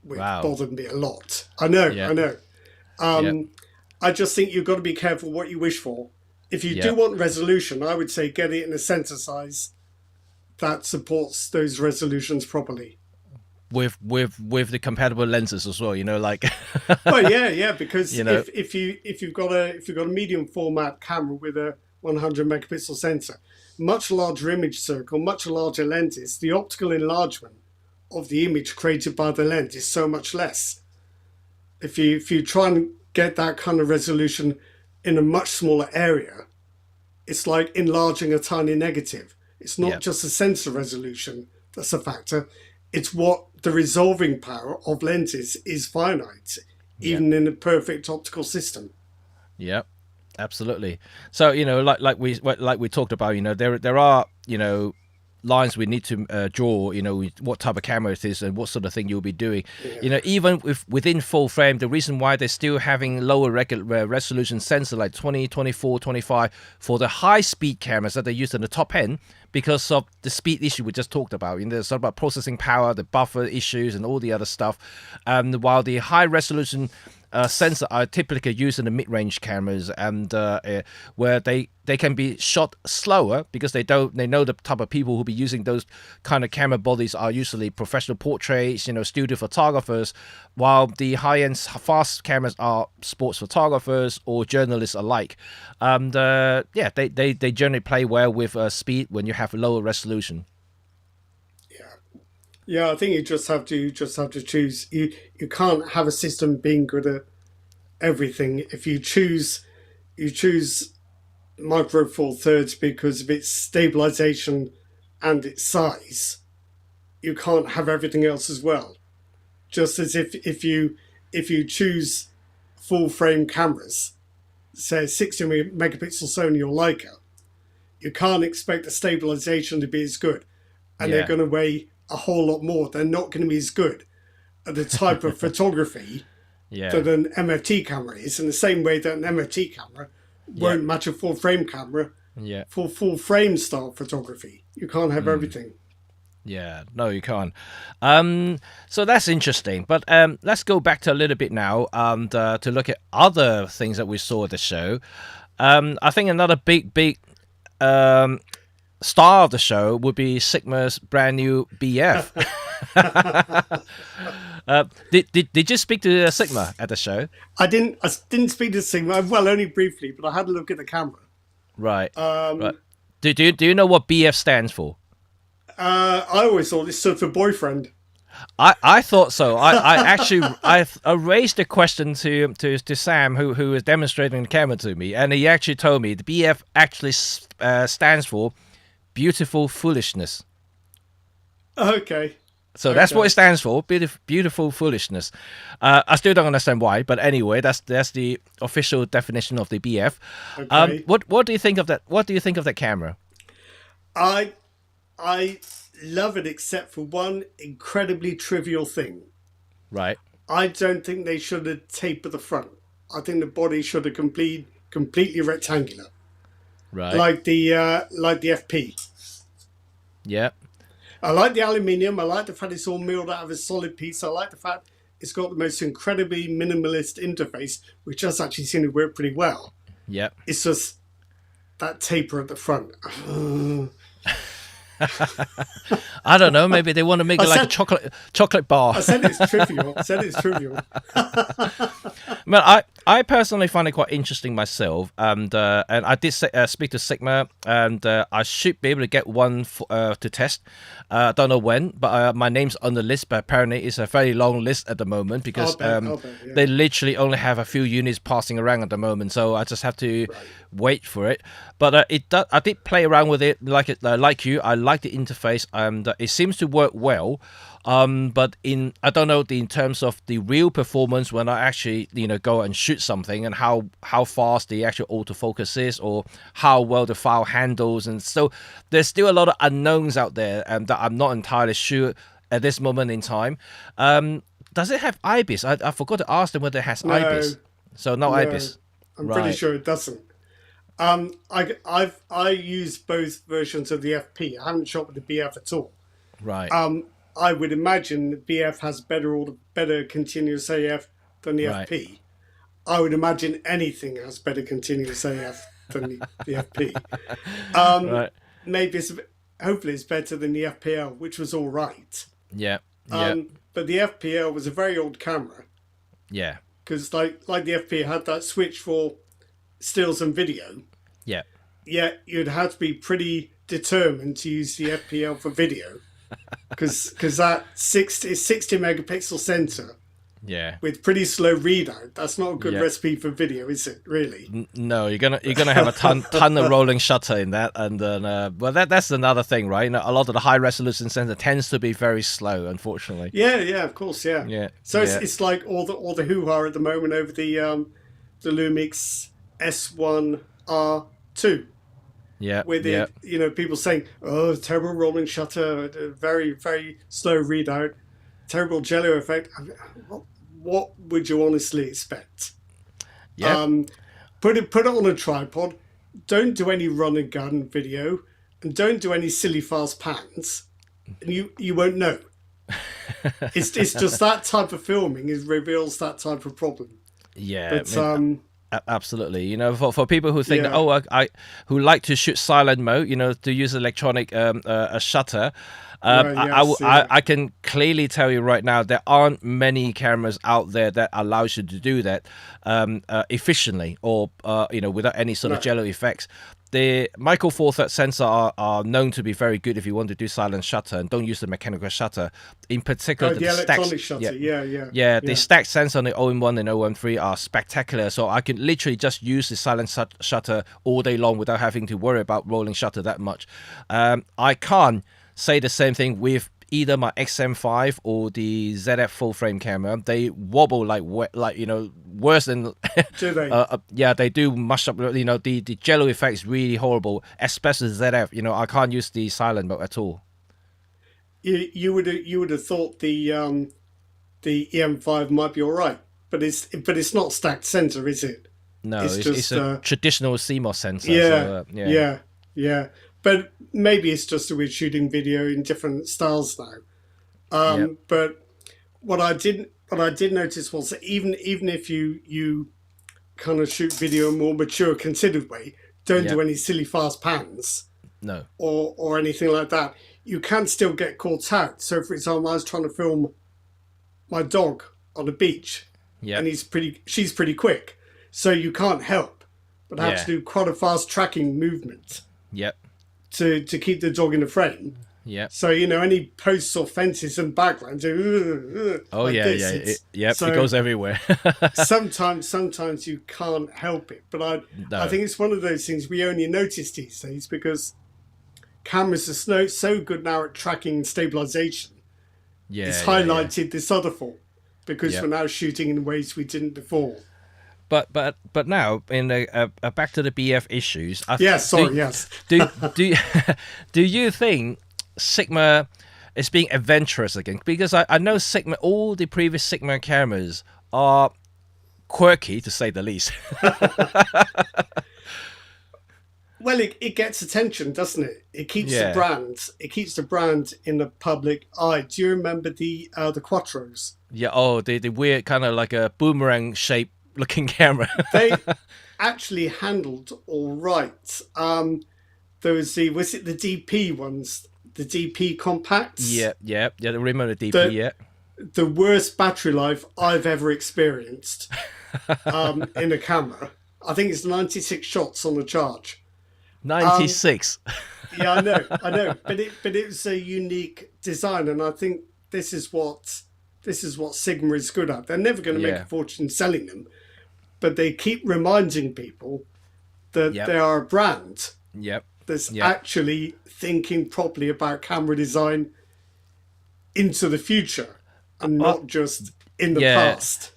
which bothered me a lot. I know. I just think you've got to be careful what you wish for. If you do want resolution, I would say get it in a sensor size that supports those resolutions properly. With the compatible lenses as well, like. Well, because if you've got a medium format camera with a 100 megapixel sensor, much larger image circle, much larger lenses, the optical enlargement of the image created by the lens is so much less. If you try and get that kind of resolution in a much smaller area, it's like enlarging a tiny negative. It's not just the sensor resolution that's a factor. It's what the resolving power of lenses is finite, even in a perfect optical system. Yeah, absolutely. So like we talked about, there are lines we need to draw. What type of camera it is and what sort of thing you'll be doing. Even within full frame, the reason why they're still having lower resolution sensor like 20, 24, 25 for the high speed cameras that they use in the top end, because of the speed issue we just talked about. There's about processing power, the buffer issues, and all the other stuff. While the high resolution sensor are typically used in the mid-range cameras, and where they can be shot slower because they know the type of people who be using those kind of camera bodies are usually professional portraits, studio photographers, while the high-end fast cameras are sports photographers or journalists alike. And they generally play well with speed when you have lower resolution. Yeah, I think you just have to choose. You can't have a system being good at everything. If you choose Micro Four Thirds because of its stabilization and its size, you can't have everything else as well. Just as if you choose full frame cameras, say 60 megapixel Sony or Leica, you can't expect the stabilization to be as good, and they're going to weigh a whole lot more. They're not going to be as good at the type of photography that an MFT camera is, in the same way that an MFT camera won't match a full frame camera for full frame style photography. You can't have everything. Yeah, no, you can't. So that's interesting. But let's go back to a little bit now and to look at other things that we saw at the show. I think another big star of the show would be Sigma's brand new BF. Did you speak to Sigma at the show? I didn't speak to Sigma. Well, only briefly, but I had a look at the camera. Right. Right. Do you know what BF stands for? I always thought it stood for boyfriend. I thought so. I raised the question to Sam, who was demonstrating the camera to me, and he actually told me the BF actually stands for beautiful foolishness. Okay. So that's what it stands for, beautiful foolishness. I still don't understand why, but anyway, that's the official definition of the BF. Okay. What do you think of that? What do you think of that camera? I love it, except for one incredibly trivial thing. Right. I don't think they should have tapered the front. I think the body should have completely rectangular, Right. like the FP. Yeah. I like the aluminium. I like the fact it's all milled out of a solid piece. I like the fact it's got the most incredibly minimalist interface, which does actually seem to work pretty well. Yeah. It's just that taper at the front. I don't know. Maybe they want to make it like a chocolate bar. I said it's trivial. Well, I personally find it quite interesting myself, and I did speak to Sigma, and I should be able to get one to test. I don't know when, but my name's on the list. But apparently, it's a very long list at the moment because they literally only have a few units passing around at the moment. So I just have to wait for it. But I did play around with it, like you. I like the interface, and it seems to work well. But I don't know in terms of the real performance when I actually go and shoot something, and how fast the actual autofocus is, or how well the file handles, and so there's still a lot of unknowns out there, that I'm not entirely sure at this moment in time. Does it have IBIS? I forgot to ask them whether it has IBIS. So no IBIS. I'm pretty sure it doesn't. I use both versions of the FP. I haven't shot with the BF at all. Right. I would imagine the BF has better continuous AF than the FP. I would imagine anything has better continuous AF than the FP. Maybe hopefully it's better than the FPL, which was all right. Yeah. But the FPL was a very old camera. Yeah. Because like the FP had that switch for stills and video. Yeah. Yeah, you'd have to be pretty determined to use the FPL for video. Because that 60 megapixel sensor, with pretty slow readout, that's not a good recipe for video, is it? Really? No, you're gonna have a ton of rolling shutter in that, and then that's another thing, right? A lot of the high resolution sensor tends to be very slow, unfortunately. Yeah, of course, yeah. So it's like all the hoo-ha at the moment over the Lumix S1R2. Yeah, with it, people saying, "Oh, terrible rolling shutter, very very slow readout, terrible jello effect." What would you honestly expect? Yeah. Put it on a tripod. Don't do any run and gun video, and don't do any silly fast pans, and you won't know. It's just that type of filming reveals that type of problem. Yeah, but absolutely. For people who think, who like to shoot silent mode, to use electronic a shutter, I can clearly tell you right now there aren't many cameras out there that allows you to do that efficiently, or without any sort of jello effects. The micro four thirds sensor are known to be very good if you want to do silent shutter, and don't use the mechanical shutter. In particular, the electronic shutter. The stacked sensor on the OM1 and OM3 are spectacular. So I can literally just use the silent shutter all day long without having to worry about rolling shutter that much. I can't say the same thing with either my XM5 or the ZF full frame camera. They wobble worse than. Do they? They do mush up. The jello effect is really horrible, especially ZF. I can't use the silent mode at all. You would have thought the EM5 might be all right, but it's not stacked sensor, is it? No, it's a traditional CMOS sensor. Yeah. But maybe it's just that we're shooting video in different styles now. But what I did notice was that even if you kind of shoot video in a more mature, considered way, don't do any silly fast pans, no, or anything like that, you can still get caught out. So, for example, I was trying to film my dog on the beach, and she's pretty quick, so you can't help but have to do quite a fast tracking movement. Yep. To keep the dog in the frame. Yeah. So any posts or fences and backgrounds. It goes everywhere. sometimes you can't help it, but I think it's one of those things we only notice these days because cameras are so good now at tracking and stabilization. Yeah, It's yeah, yeah. highlighted this other fault because Yep. we're now shooting in ways we didn't before. But now in the back to the BF issues. Yes, sorry, yes. Do do you think Sigma is being adventurous again? Because I know Sigma, all the previous Sigma cameras are quirky to say the least. Well, it gets attention, doesn't it? It keeps the Yeah. brand. It keeps the brand in the public eye. Do you remember the Quattros? Yeah. Oh, the weird kind of like a boomerang shaped looking camera. They actually handled all right. There was was it the DP ones, the DP compacts? Yeah. I remember the DP. The, Yeah. the worst battery life I've ever experienced in a camera. I think it's 96 shots on the charge. 96. Yeah, I know, but it was a unique design, and I think this is what Sigma is good at. They're never going to make a fortune selling them, but they keep reminding people that they are a brand that's actually thinking properly about camera design into the future and not just in the past.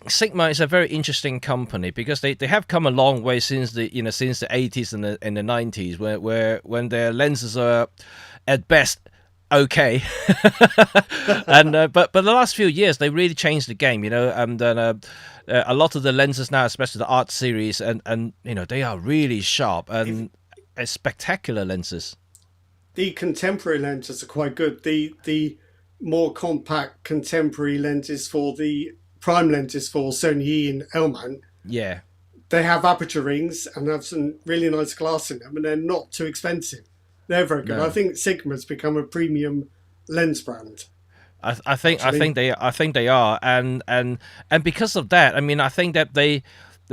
Sigma is a very interesting company because they have come a long way since the 80s and the 90s where when their lenses are at best okay, and but the last few years they really changed the game, and a lot of the lenses now, especially the art series, and they are really sharp and spectacular lenses. The contemporary lenses are quite good. The more compact contemporary lenses for the prime lenses for Sony and L-mount, they have aperture rings and have some really nice glass in them, and they're not too expensive. They're very good. No. I think Sigma's become a premium lens brand. I think they are, and because of that, I mean, I think that they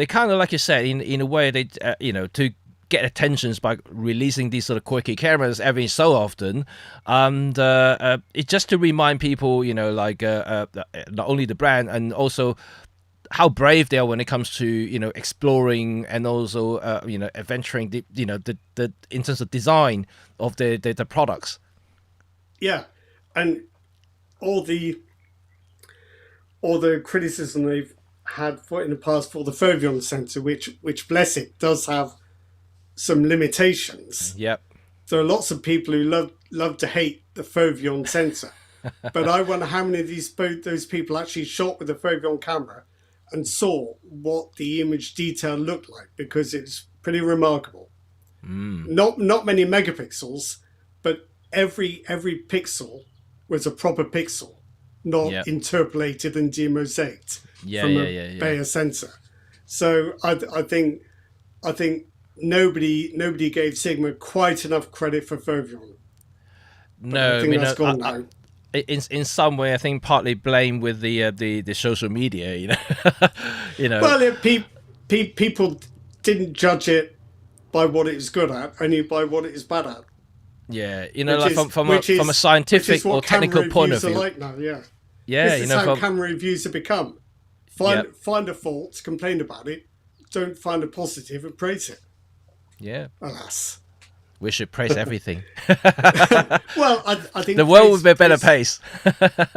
kind of, like you said, in a way, they to get attentions by releasing these sort of quirky cameras every so often, and it's just to remind people, like not only the brand and also how brave they are when it comes to exploring and also adventuring the in terms of design of the products. Yeah, and all the criticism they've had in the past for the foveon sensor, which bless it does have some limitations. Yep. There are lots of people who love to hate the foveon sensor, but I wonder how many of those people actually shot with a foveon camera and saw what the image detail looked like, because it's pretty remarkable. Not many megapixels, but every pixel was a proper pixel, not interpolated and demosaicked from a Bayer sensor. So I think nobody gave Sigma quite enough credit for foveon. No, I think that's gone now. In some way, I think partly blame with the social media, Well, people didn't judge it by what it was good at, only by what it is bad at. Yeah, from a scientific or technical point of view. Like now, yeah. Yeah, this is how camera reviews have become. Find a fault, complain about it. Don't find a positive and praise it. Yeah. Alas. We should praise everything. Well, I think the world would be a better pace.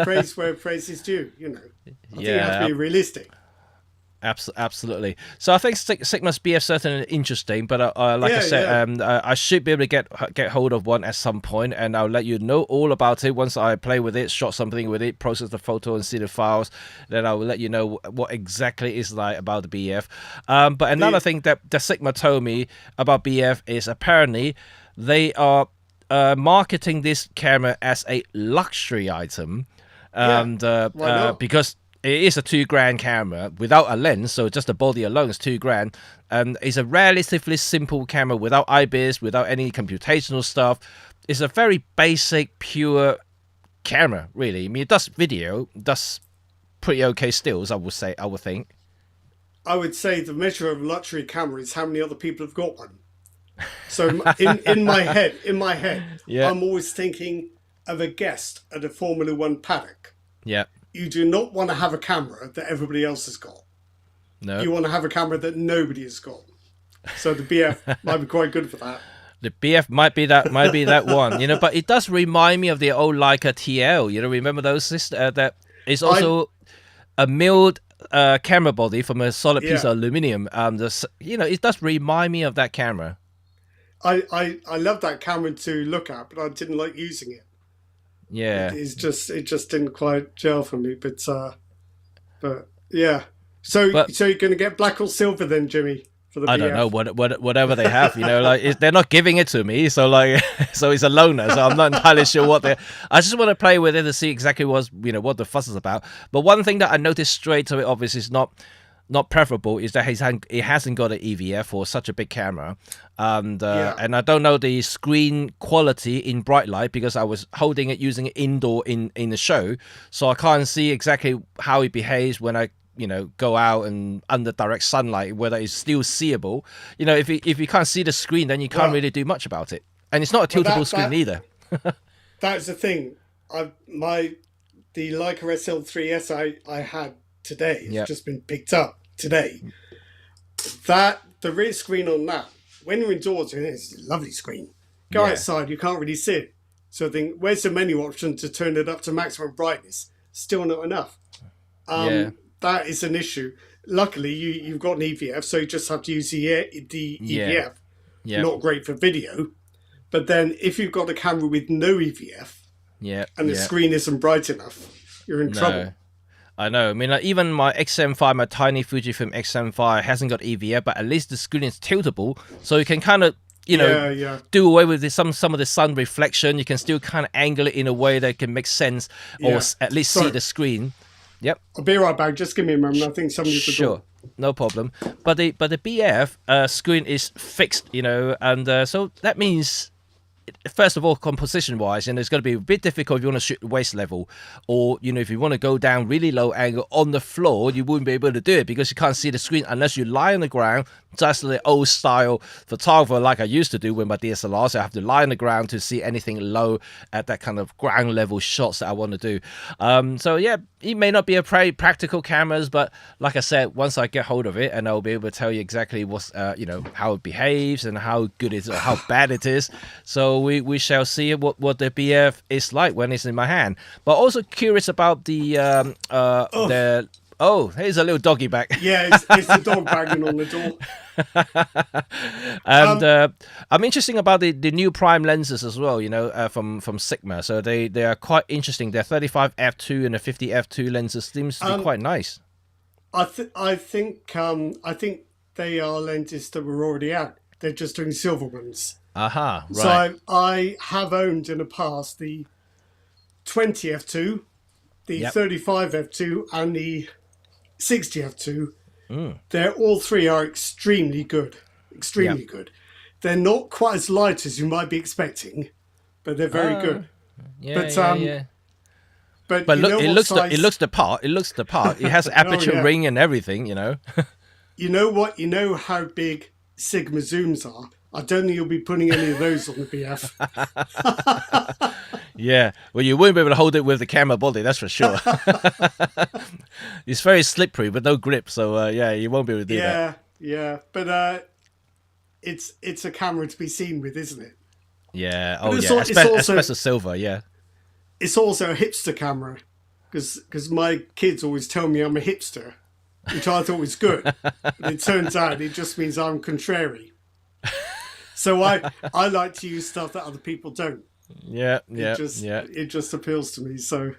Praise where praise is due, I think you have to be realistic. Absolutely. So I think Sigma's BF certainly interesting, but like I said, I should be able to get hold of one at some point, and I'll let you know all about it once I play with it, shot something with it, process the photo and see the files. Then I will let you know what exactly it's like about the BF. But another thing that Sigma told me about BF is apparently they are marketing this camera as a luxury item, and because it is a $2,000 camera without a lens, so just the body alone is $2,000. It's a relatively simple camera without IBIS, without any computational stuff. It's a very basic, pure camera, really. I mean, it does video, does pretty okay stills, I would think. I would say the measure of luxury camera is how many other people have got one. So in my head, I'm always thinking of a guest at a Formula One paddock. Yeah. You do not want to have a camera that everybody else has got. No. You want to have a camera that nobody has got. So the BF might be quite good for that. The BF might be that one, you know, but it does remind me of the old Leica TL. You know, remember those? That is also a milled camera body from a solid piece of aluminium. You know, it does remind me of that camera. I love that camera to look at, but I didn't like using it. Yeah, it just didn't quite gel for me. But yeah. So you're going to get black or silver then, Jimmy? For the BF? I don't know whatever they have, you know, like they're not giving it to me, so like so it's a loaner, so I'm not entirely sure what they. I just want to play with it to see exactly what the fuss is about. But one thing that I noticed straight away, obviously, is not preferable, is that it hasn't got an EVF for such a big camera, and I don't know the screen quality in bright light because I was holding it using it indoor in the show, so I can't see exactly how it behaves when I go out and under direct sunlight, whether it's still seeable. You know, if you can't see the screen, then you can't really do much about it. And it's not a tiltable screen either. That's the thing. The Leica SL3S I had today has just been picked up today. The rear screen on that, when you're indoors, it's a lovely screen. Go outside, you can't really see it. So I think, where's the menu option to turn it up to maximum brightness? Still not enough. That is an issue. Luckily, you've got an EVF, so you just have to use the EVF. Not great for video. But then if you've got a camera with no EVF and the screen isn't bright enough, you're in trouble. I know. I mean, like, even my XM5, my tiny Fujifilm XM5 hasn't got EVF, but at least the screen is tiltable, so you can kind of do away with some of the sun reflection. You can still kind of angle it in a way that can make sense, or at least see the screen. Yep. I'll be right back. Just give me a moment. I think somebody's at the door. No problem. But the BF screen is fixed, and so that means, first of all, composition-wise, and it's going to be a bit difficult if you want to shoot waist level, or if you want to go down really low angle on the floor, you wouldn't be able to do it because you can't see the screen unless you lie on the ground, just the old style photographer like I used to do with my DSLR. So I have to lie on the ground to see anything low at that kind of ground level shots that I want to do. So yeah, it may not be a very practical cameras, but like I said, once I get hold of it, and I'll be able to tell you exactly what's how it behaves and how good it is or how bad it is. So we shall see what the BF is like when it's in my hand. But also curious about the here's a little doggy back. Yeah, it's the dog banging on the door. And I'm interested about the new prime lenses as well, from Sigma. So they are quite interesting. They're 35 f2 and a 50 f2 lenses seems to be quite nice. I think they are lenses that were already out. They're just doing silver ones. Aha, right. So I have owned in the past the 20 f2, the 35 f2, and the 60 f2. They're all three are extremely good. Extremely good. They're not quite as light as you might be expecting, but they're very good. But look, it looks the part. It looks the part. It has aperture ring and everything, You know what? You know how big Sigma zooms are. I don't think you'll be putting any of those on the BF. Yeah, well, you won't be able to hold it with the camera body, that's for sure. It's very slippery, but no grip, so you won't be able to do that. Yeah, but it's a camera to be seen with, isn't it? Yeah, especially silver, yeah. It's also a hipster camera, because my kids always tell me I'm a hipster, which I thought was good. But it turns out it just means I'm contrary. So I like to use stuff that other people don't. It just appeals to me. So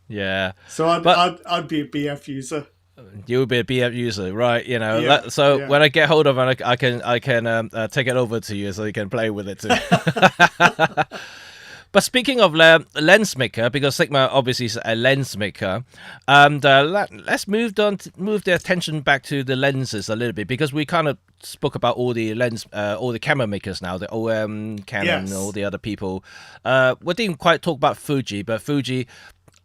I'd be a BF user. You would be a BF user, right? When I get hold of it, I can take it over to you so you can play with it too. But speaking of lens maker, because Sigma obviously is a lens maker, and let's move the attention back to the lenses a little bit, because we kind of spoke about all the all the camera makers now, the OM, Canon, all the other people. We didn't quite talk about Fuji, but Fuji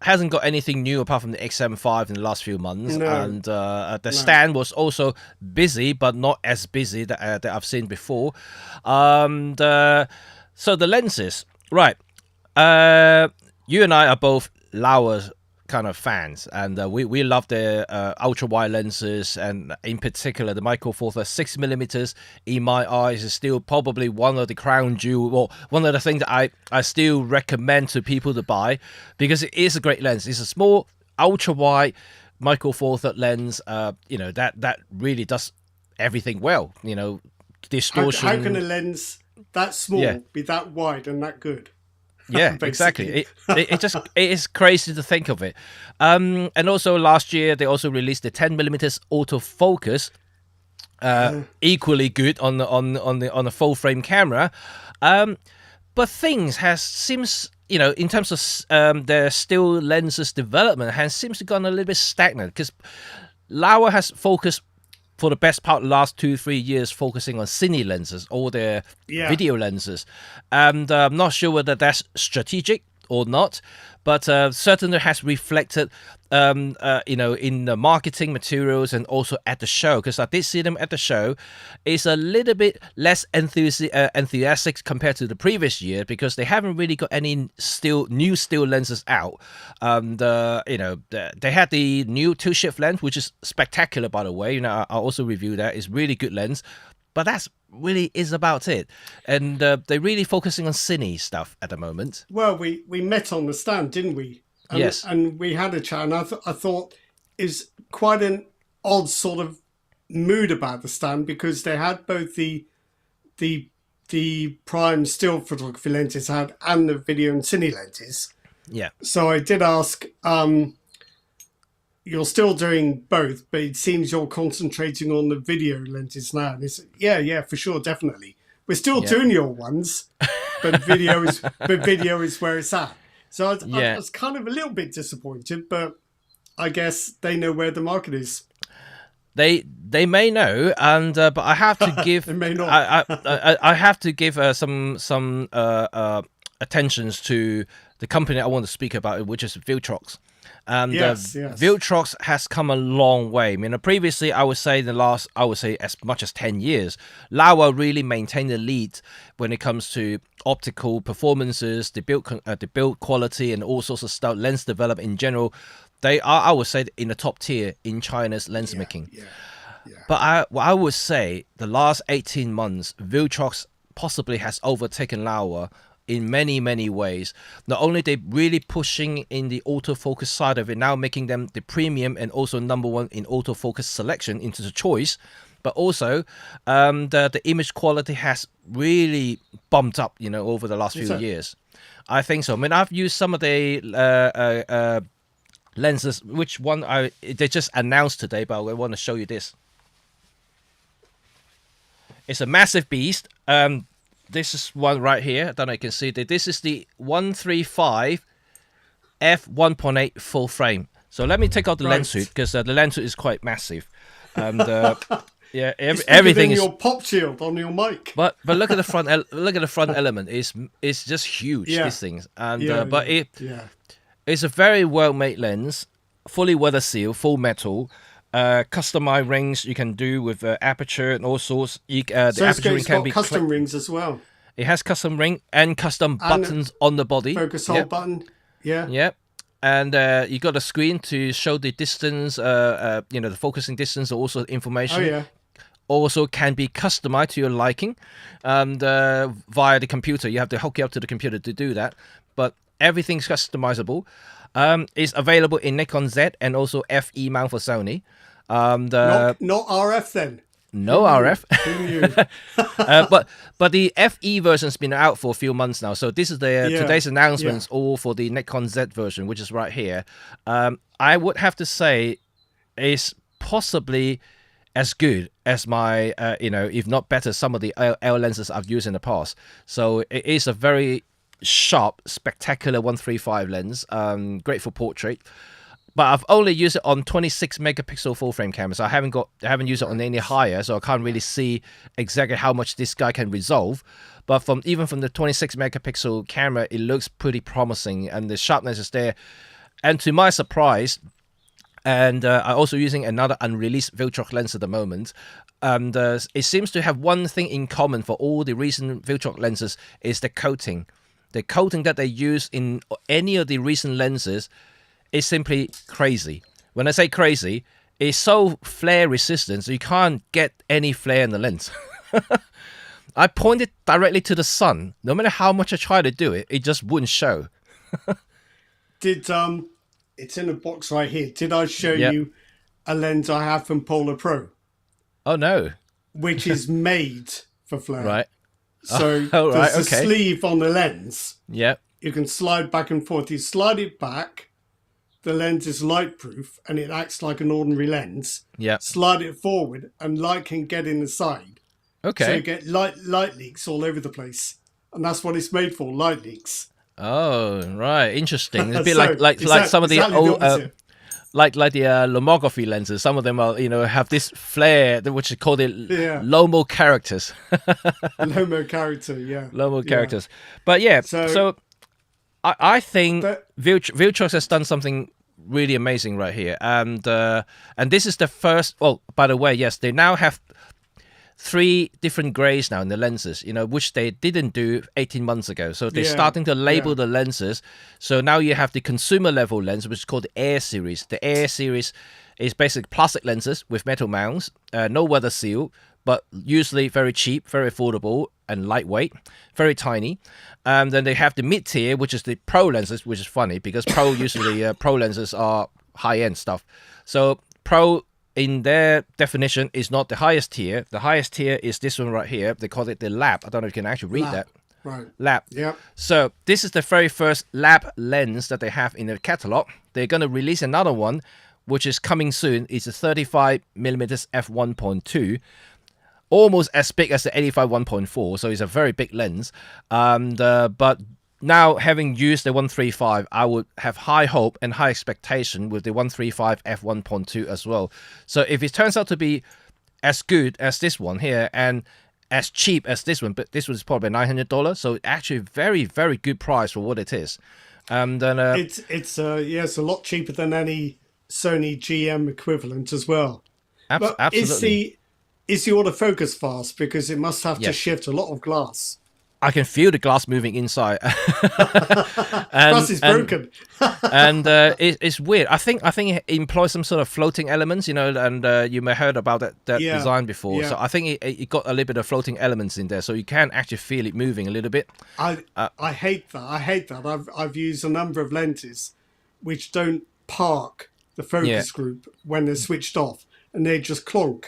hasn't got anything new apart from the XM5 in the last few months, and the stand was also busy, but not as busy that I've seen before. So the lenses, right? You and I are both Laowa kind of fans, and we love the ultra wide lenses, and in particular the Micro Four Thirds 6mm. In my eyes, is still probably one of the crown jewel, or one of the things that I still recommend to people to buy, because it is a great lens. It's a small ultra wide Micro Four Thirds lens. That really does everything well. Distortion. How can a lens that small be that wide and that good? Yeah, exactly. It is crazy to think of it. And also last year they also released the 10mm autofocus, equally good on the full frame camera. But things seems in terms of their still lenses development seems to gone a little bit stagnant, because Laowa has focused for the best part of the last 2-3 years focusing on Cine lenses, or their video lenses. And I'm not sure whether that's strategic or not, but certainly has reflected, in the marketing materials and also at the show, because I did see them at the show. It's a little bit less enthusiastic compared to the previous year, because they haven't really got any new still lenses out. They had the new 2-shift lens, which is spectacular, by the way. I'll also review that. It's really good lens. But that's really is about it. And they're really focusing on Cine stuff at the moment. Well, we met on the stand, didn't we? Yes. And we had a chat, and I thought it was quite an odd sort of mood about the stand, because they had both the prime still photography lenses and the video and Cine lenses. Yeah. So I did ask, you're still doing both, but it seems you're concentrating on the video lenses now. And it's, yeah, for sure, definitely. We're still doing your ones, but video is where it's at. So I was kind of a little bit disappointed, but I guess they know where the market is. They may know, and but I have to give. They may not. I have to give some attentions to the company I want to speak about, which is Viltrox. And Viltrox has come a long way. I mean, previously, I would say as much as 10 years, Laowa really maintained the lead when it comes to optical performances, the build quality, and all sorts of stuff, lens development in general. They are, I would say, in the top tier in China's lens making. Yeah. But I would say the last 18 months, Viltrox possibly has overtaken Laowa in many, many ways. Not only they really pushing in the autofocus side of it, now making them the premium and also number one in autofocus selection into the choice, but also the image quality has really bumped up, over the last few years. I think so. I mean, I've used some of the lenses, which one they just announced today, but I want to show you this. It's a massive beast. This is one right here. I don't know if you can see that. This is the 135 f1.8 full frame. So let me take out the lens hood, because the lens hood is quite massive. And everything is your pop shield on your mic. But look at the front. Look at the front element. It's just huge. These things. And it's a very well made lens, fully weather sealed, full metal. Customized rings you can do with aperture and all sorts. The aperture ring can be custom rings as well. It has custom ring and custom buttons on the body. Focus hold button. Yeah. Yep. And you got a screen to show the distance. The focusing distance, also information. Oh yeah. Also can be customized to your liking, and via the computer. You have to hook it up to the computer to do that. But everything's customizable. It's available in Nikon Z and also FE mount for Sony. Not RF then. No RF. Who knew? But the FE version's been out for a few months now. So this is today's announcements all for the Nikon Z version, which is right here. I would have to say it's possibly as good as my, if not better, some of the L lenses I've used in the past. So it is a very sharp, spectacular 135 lens, great for portrait. But I've only used it on 26 megapixel full frame cameras. I haven't used it on any higher, so I can't really see exactly how much this guy can resolve. But even from the 26 megapixel camera, it looks pretty promising, and the sharpness is there. And to my surprise, and I'm also using another unreleased Viltrox lens at the moment. And it seems to have one thing in common for all the recent Viltrox lenses is the coating. The coating that they use in any of the recent lenses is simply crazy. When I say crazy, it's so flare resistant, so you can't get any flare in the lens. I pointed directly to the sun. No matter how much I try to do it, it just wouldn't show. Did it's in a box right here. Did I show Yep. you a lens I have from Polar Pro, Oh no! which is made for flare? Right. So Oh, right, there's a okay. sleeve on the lens. Yep. You can slide back and forth. You slide it back. The lens is light proof and it acts like an ordinary lens. Yep. Slide it forward and light can get in the side. Okay. So you get light leaks all over the place. And that's what it's made for, light leaks. Oh, right. Interesting. It's a bit So, like some of the exactly old, opposite. like the lomography lenses. Some of them are, have this flare, which is called the Yeah. Lomo characters. Lomo character, yeah. Lomo Yeah. characters. But yeah, so I think That- Viltrox has done something really amazing right here, and this is the first. Well, by the way, yes, they now have 3 different grays now in the lenses, which they didn't do 18 months ago. So they're Yeah, starting to label yeah. the lenses. So now you have the consumer level lens, which is called the Air Series. The Air Series is basically plastic lenses with metal mounts, no weather seal, but usually very cheap, very affordable, and lightweight, very tiny. Then they have the mid tier, which is the pro lenses, which is funny because pro usually pro lenses are high end stuff. So pro, in their definition, is not the highest tier. The highest tier is this one right here. They call it the lab. I don't know if you can actually read that. Right. Lab. Yep. So this is the very first lab lens that they have in the catalog. They're going to release another one, which is coming soon. It's a 35mm f1.2, almost as big as the 85 1.4. So it's a very big lens. But now, having used the 135, I would have high hope and high expectation with the 135 f1.2 as well. So if it turns out to be as good as this one here and as cheap as this one, but this one is probably $900, so actually very, very good price for what it is. And then It's a lot cheaper than any Sony GM equivalent as well. But absolutely, is the autofocus fast? Because it must have to Yes. shift a lot of glass. I can feel the glass moving inside. Plus it's broken. And it's weird. I think it employs some sort of floating elements, and you may have heard about that Yeah, design before. yeah. So I think it got a little bit of floating elements in there, so you can actually feel it moving a little bit. I hate that. I hate that. I've used a number of lenses which don't park the focus group when they're switched off, and they just clonk.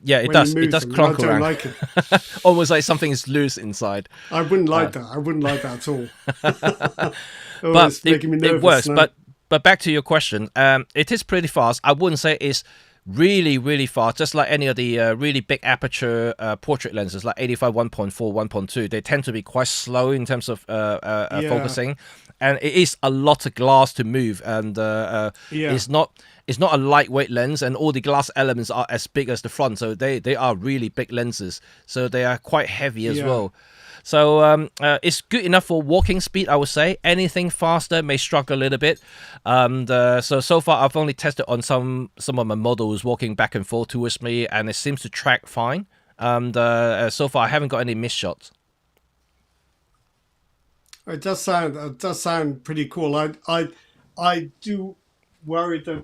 Yeah, it when does. you It move does them, and clonk I don't around, like it. almost like something is loose inside. I wouldn't like that. I wouldn't like that at all. Oh, But it's making me it nervous works. now. But back to your question, it is pretty fast. I wouldn't say it's really, really fast. Just like any of the really big aperture portrait lenses, like 85 1.4, 1.2, they tend to be quite slow in terms of focusing, and it is a lot of glass to move, and it's not a lightweight lens, and all the glass elements are as big as the front, so they are really big lenses, so they are quite heavy as well. So it's good enough for walking speed, I would say. Anything faster may struggle a little bit. So far, I've only tested on some of my models walking back and forth towards me, and it seems to track fine. And so far, I haven't got any missed shots. It does sound pretty cool. I do worry that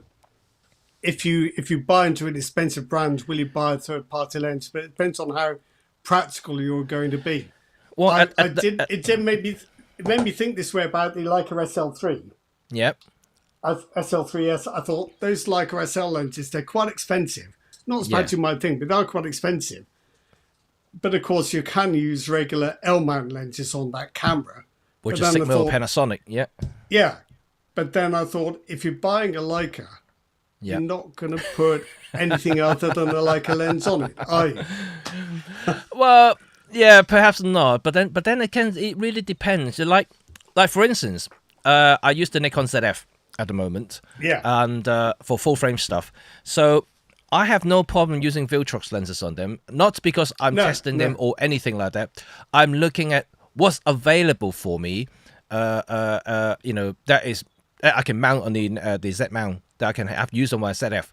if you buy into an expensive brand, will you buy a third party lens? But it depends on how practical you're going to be. Well, It made me think this way about the Leica SL3. Yep. SL3S. I thought those Leica SL lenses, they're quite expensive. Not as bad as you might think, but they're quite expensive. But of course, you can use regular L-mount lenses on that camera. Which But is then I Sigma or thought- Panasonic. Yeah. Yeah, but then I thought if you're buying a Leica, Yeah. you're not going to put anything other than a Leica lens on it, are you? Well, yeah, perhaps not. But then it really depends. Like for instance, I use the Nikon ZF at the moment. Yeah. And for full frame stuff. So I have no problem using Viltrox lenses on them. Not because I'm testing them or anything like that. I'm looking at what's available for me. That I can mount on the Z mount that I can have used on my ZF.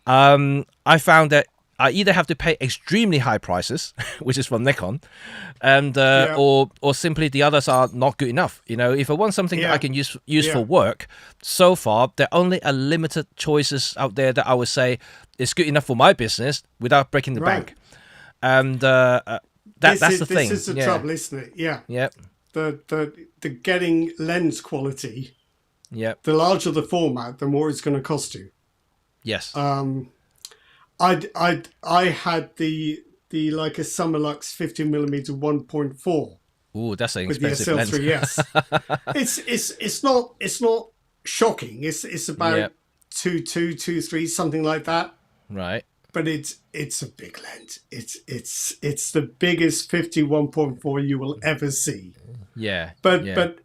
I found that I either have to pay extremely high prices, which is from Nikon, and or simply the others are not good enough. You know, if I want something that I can use for work, so far there are only a limited choices out there that I would say is good enough for my business without breaking the bank. And that's the thing. This is the trouble, isn't it? Yeah. Yeah. The getting lens quality. Yeah. The larger the format, the more it's going to cost you. Yes. I had the like a Summilux 50mm 1.4. Ooh, that's an with the expensive lens. SL3S. It's not shocking. It's about 2.2, 2.3, something like that. Right. But it's a big lens. It's the biggest 51.4 you will ever see. Yeah. But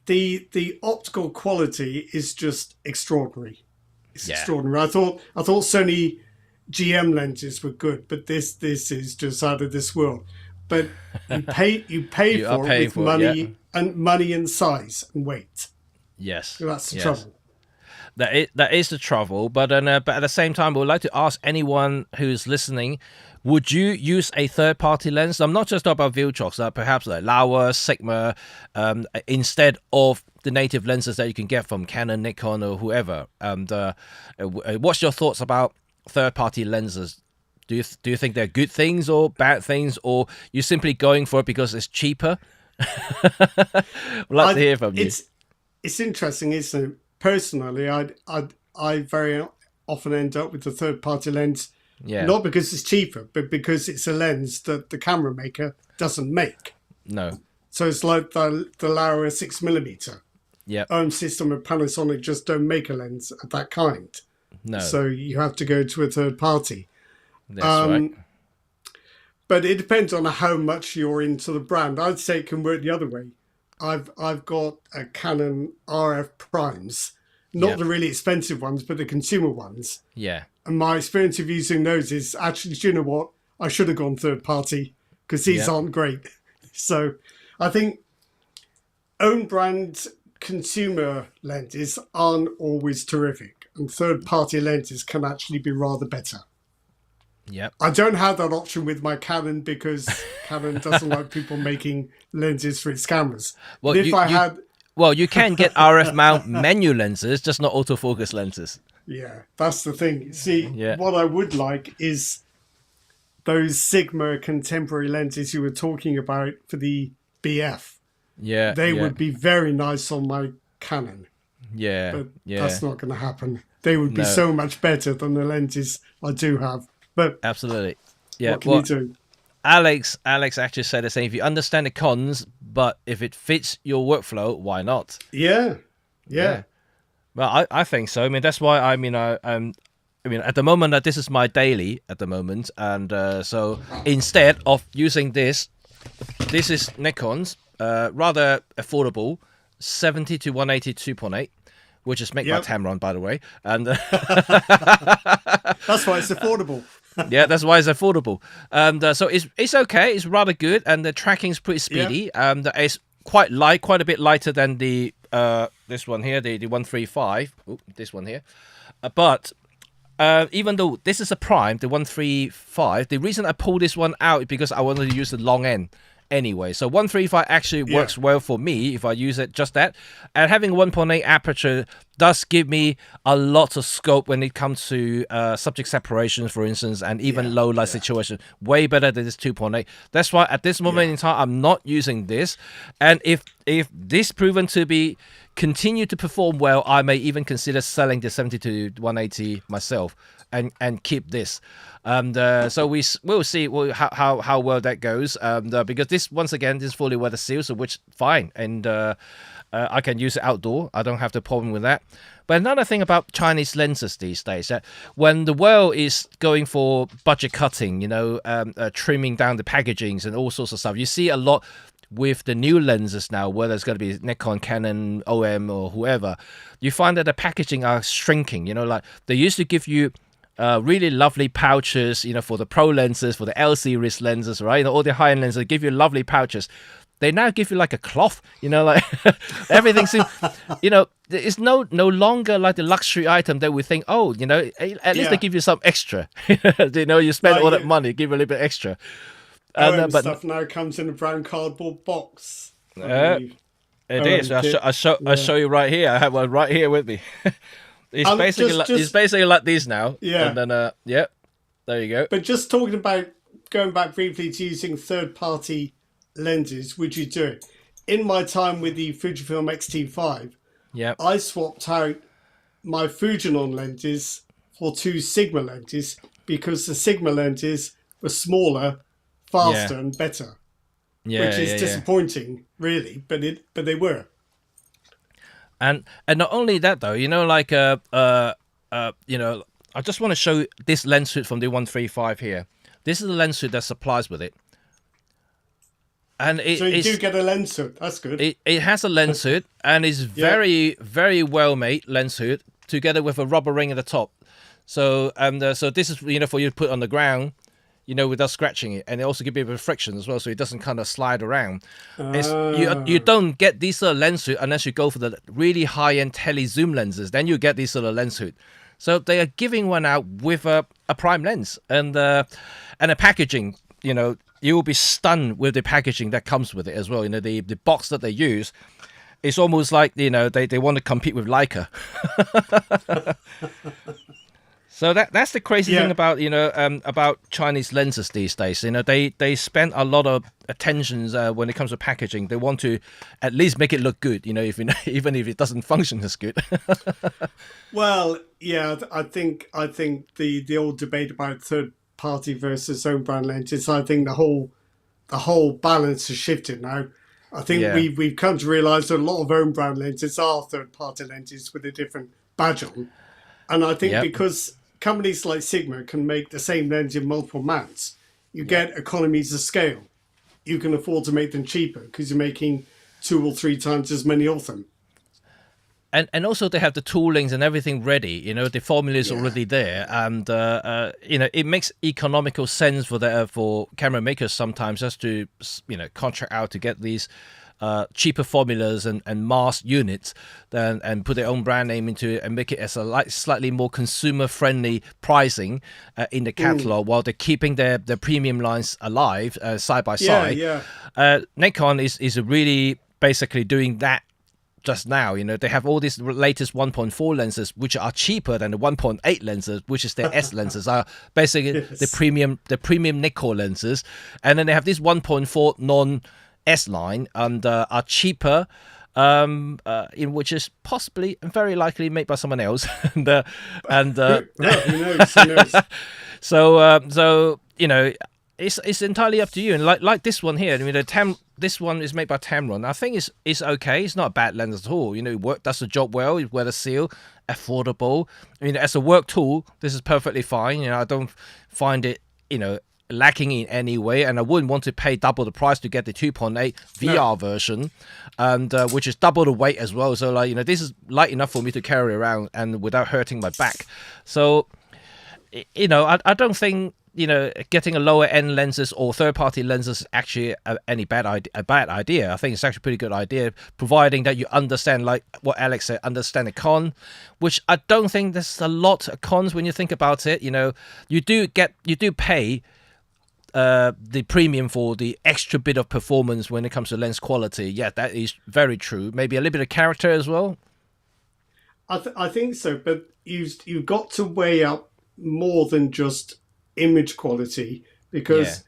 the optical quality is just extraordinary. It's extraordinary. I thought Sony GM lenses were good, but this is just out of this world. But you pay for it with money and size and weight. Yes, so that's the trouble. That is the trouble. But at the same time, we would like to ask anyone who's listening: would you use a third-party lens? I'm not just talking about Viltrox, perhaps like Laowa, Sigma, instead of the native lenses that you can get from Canon, Nikon, or whoever. And what's your thoughts about third-party lenses? Do you think they're good things or bad things, or you simply going for it because it's cheaper? I'd like to hear from you. It's interesting, isn't it? Personally, I very often end up with the third-party lens, not because it's cheaper, but because it's a lens that the camera maker doesn't make. No. So it's like the Laowa 6mm. Yeah. Own system and Panasonic just don't make a lens of that kind. No. So you have to go to a third party. That's right. But it depends on how much you're into the brand. I'd say it can work the other way. I've got a Canon RF primes, not the really expensive ones, but the consumer ones. Yeah. And my experience of using those is actually, do you know what? I should have gone third party because these aren't great. So I think own brand consumer lenses aren't always terrific, and third party lenses can actually be rather better. Yep. I don't have that option with my Canon because Canon doesn't like people making lenses for its cameras. Well, you can get RF mount menu lenses, just not autofocus lenses. Yeah, that's the thing. See, what I would like is those Sigma contemporary lenses you were talking about for the BF. Yeah, they would be very nice on my Canon. Yeah, but that's not going to happen. They would be so much better than the lenses I do have. But absolutely, yeah. What can you do? Alex actually said the same. If you understand the cons, but if it fits your workflow, why not? Yeah. Well, I think so. I mean, that's why I mean, at the moment, this is my daily at the moment, and so instead of using this is Nikon's rather affordable 70 to 180 2.8. Which is made by Tamron, by the way, and that's why it's affordable. Yeah, that's why it's affordable. And so it's okay. It's rather good, and the tracking's pretty speedy. It's quite light, quite a bit lighter than the this one here, the 135. Ooh, this one here, but. Even though this is a prime, the 135, the reason I pulled this one out is because I wanted to use the long end anyway. So 135 actually works well for me if I use it just that. And having 1.8 aperture does give me a lot of scope when it comes to subject separation, for instance, and even low light situation. Way better than this 2.8. That's why at this moment in time, I'm not using this. And if this proven to be continue to perform well, I may even consider selling the 70 to 180 myself and keep this. So we'll see how well that goes. Because this, once again, this is fully weather sealed, so which fine, and I can use it outdoor. I don't have the problem with that. But another thing about Chinese lenses these days, that when the world is going for budget cutting, trimming down the packagings and all sorts of stuff, you see a lot with the new lenses now, whether it's going to be Nikon, Canon, OM, or whoever. You find that the packaging are shrinking. Like they used to give you really lovely pouches, for the pro lenses, for the L series lenses, right? All the high-end lenses, they give you lovely pouches. They now give you like a cloth, like everything seems, it's no longer like the luxury item that we think, at least they give you some extra. You spend all that money, give you a little bit extra. But stuff now comes in a brown cardboard box. It is. I'll show you right here. I have one right here with me. It's basically like these now. Yeah. And then there you go. But just talking about going back briefly to using third-party lenses, would you do it? In my time with the Fujifilm X-T5, I swapped out my Fujinon lenses for 2 Sigma lenses because the Sigma lenses were smaller, faster, and better. Which is disappointing, really, but they were. And not only that though, I just want to show this lens hood from the 135 here. This is the lens hood that supplies with it. And so you do get a lens hood. That's good. It has a lens hood and is very, very well made lens hood together with a rubber ring at the top. So so this is for you to put on the ground, without scratching it, and it also gives you a bit of friction as well, so it doesn't kind of slide around. You don't get these sort of lens hood unless you go for the really high-end tele zoom lenses. Then you get these sort of lens hood. So they are giving one out with a prime lens and a packaging. You will be stunned with the packaging that comes with it as well. The box that they use, it's almost like they want to compete with Leica. So that's the crazy thing about Chinese lenses these days. They spend a lot of attention when it comes to packaging. They want to at least make it look good. Even if it doesn't function as good. Well, yeah, I think the old debate about third party versus own brand lenses. I think the whole balance has shifted now. I think we've come to realise that a lot of own brand lenses are third party lenses with a different badge on, and I think because companies like Sigma can make the same lens in multiple mounts, you get economies of scale. You can afford to make them cheaper because you're making 2 or 3 times as many of them. And also they have the toolings and everything ready. The formula is already there, and it makes economical sense for camera makers sometimes just to contract out to get these cheaper formulas and mass units and put their own brand name into it and make it as a slightly more consumer friendly pricing in the catalog while they're keeping their premium lines alive side by side. Nikon is really basically doing that just now. They have all these latest 1.4 lenses which are cheaper than the 1.8 lenses, which is their S lenses, are basically the premium Nikon lenses, and then they have this 1.4 non S line and are cheaper, in which is possibly and very likely made by someone else. Who knows? So it's entirely up to you. And like this one here, this one is made by Tamron. I think it's okay. It's not a bad lens at all. It does the job well. You wear the seal, affordable. As a work tool, this is perfectly fine. I don't find it lacking in any way, and I wouldn't want to pay double the price to get the 2.8 VR version, and which is double the weight as well. So this is light enough for me to carry around and without hurting my back. So I don't think getting a lower end lenses or third party lenses is actually a bad idea. I think it's actually a pretty good idea, providing that you understand, like what Alex said, understand the con, which I don't think there's a lot of cons when you think about it. You do pay the premium for the extra bit of performance when it comes to lens quality. Yeah, that is very true. Maybe a little bit of character as well. I think so, but you've got to weigh up more than just image quality, because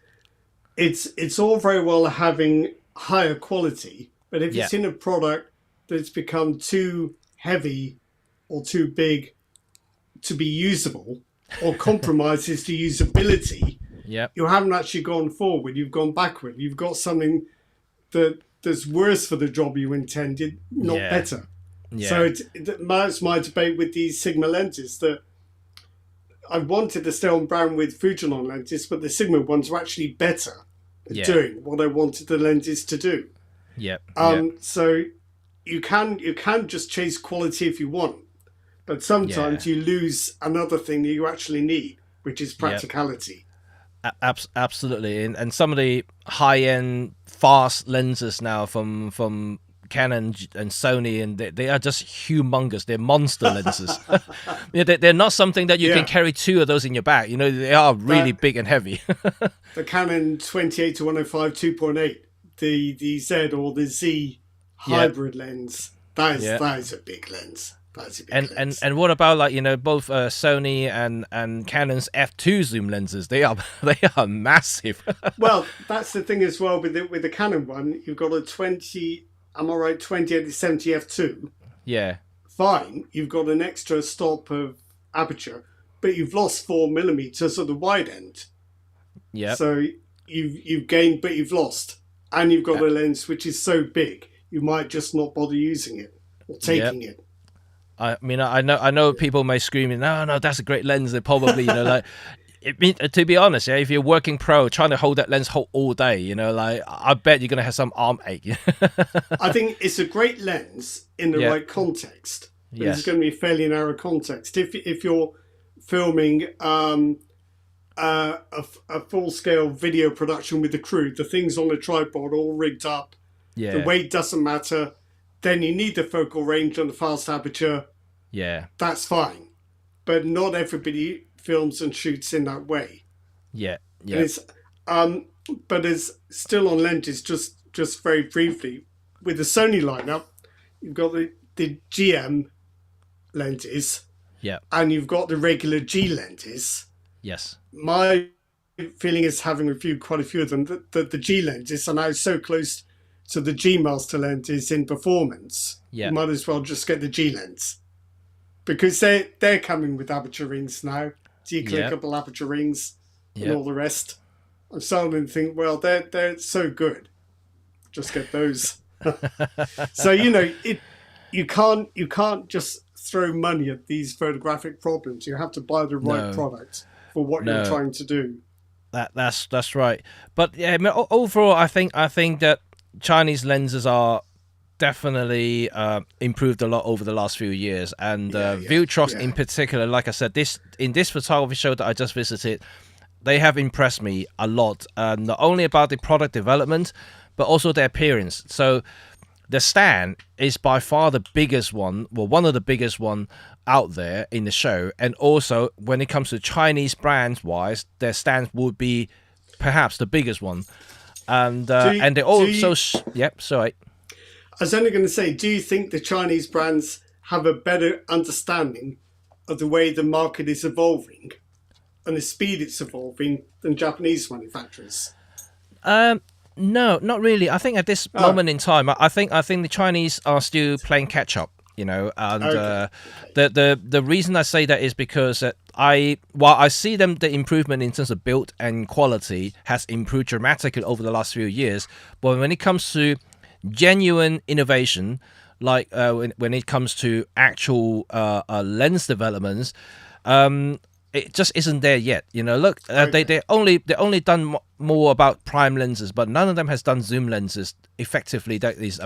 it's all very well having higher quality, but if it's in a product that's become too heavy or too big to be usable or compromises the usability, you haven't actually gone forward, you've gone backward. You've got something that's worse for the job you intended, not better. So that's my debate with these Sigma lenses, that I wanted to stay on brand with Fujinon lenses, but the Sigma ones were actually better at doing what I wanted the lenses to do. So you can just chase quality if you want, But sometimes you lose another thing that you actually need, which is practicality. Absolutely, and some of the high-end fast lenses now from Canon and Sony, and they are just humongous. They're monster lenses. They're not something that you can carry two of those in your bag. They are really big and heavy. The Canon 28-105 2.8, the Z or the Z hybrid lens, that is a big lens. And what about both Sony and Canon's f2 zoom lenses? They are massive. Well, that's the thing as well with the Canon one. You've got a 20. Am I right? 28-70 f2. Yeah. Fine. You've got an extra stop of aperture, but you've lost 4mm of the wide end. Yeah. So you've gained, but you've lost, and you've got a lens which is so big you might just not bother using it or taking it. I mean, I know people may scream, no, that's a great lens. They're probably, to be honest, if you're working pro, trying to hold that lens all day, I bet you're going to have some arm ache. I think it's a great lens in the right context. It's going to be a fairly narrow context. If you're filming a full-scale video production with the crew, the thing's on a tripod, all rigged up, the weight doesn't matter, then you need the focal range and the fast aperture. Yeah. That's fine. But not everybody films and shoots in that way. Yeah. Yeah. But it's still on lenses, just very briefly. With the Sony lineup, you've got the GM lenses. Yeah. And you've got the regular G lenses. Yes. My feeling is, having reviewed quite a few of them, that the G lenses are now so close to the G Master lenses in performance. Yeah. You might as well just get the G lens. Because they're coming with aperture rings now. Declickable aperture rings and all the rest. I'm starting to think, well, they're so good. Just get those. So, you can't just throw money at these photographic problems. You have to buy the right product for what you're trying to do. That's right. But yeah, I mean, overall, I think that Chinese lenses are definitely improved a lot over the last few years, and Viltrox in particular, like I said, this photography show that I just visited, they have impressed me a lot, not only about the product development but also their appearance. So the stand is by far the biggest one, well, one of the biggest one out there in the show, and also when it comes to Chinese brands wise, their stand would be perhaps the biggest one. And they also sorry. I was only going to say, do you think the Chinese brands have a better understanding of the way the market is evolving and the speed it's evolving than Japanese manufacturers? No, not really. I think at this moment in time, I think the Chinese are still playing catch up. And the reason I say that is because while I see them, the improvement in terms of build and quality has improved dramatically over the last few years, but when it comes to genuine innovation, like when it comes to actual lens developments, it just isn't there yet. Look, they only done more about prime lenses, but none of them has done zoom lenses effectively that is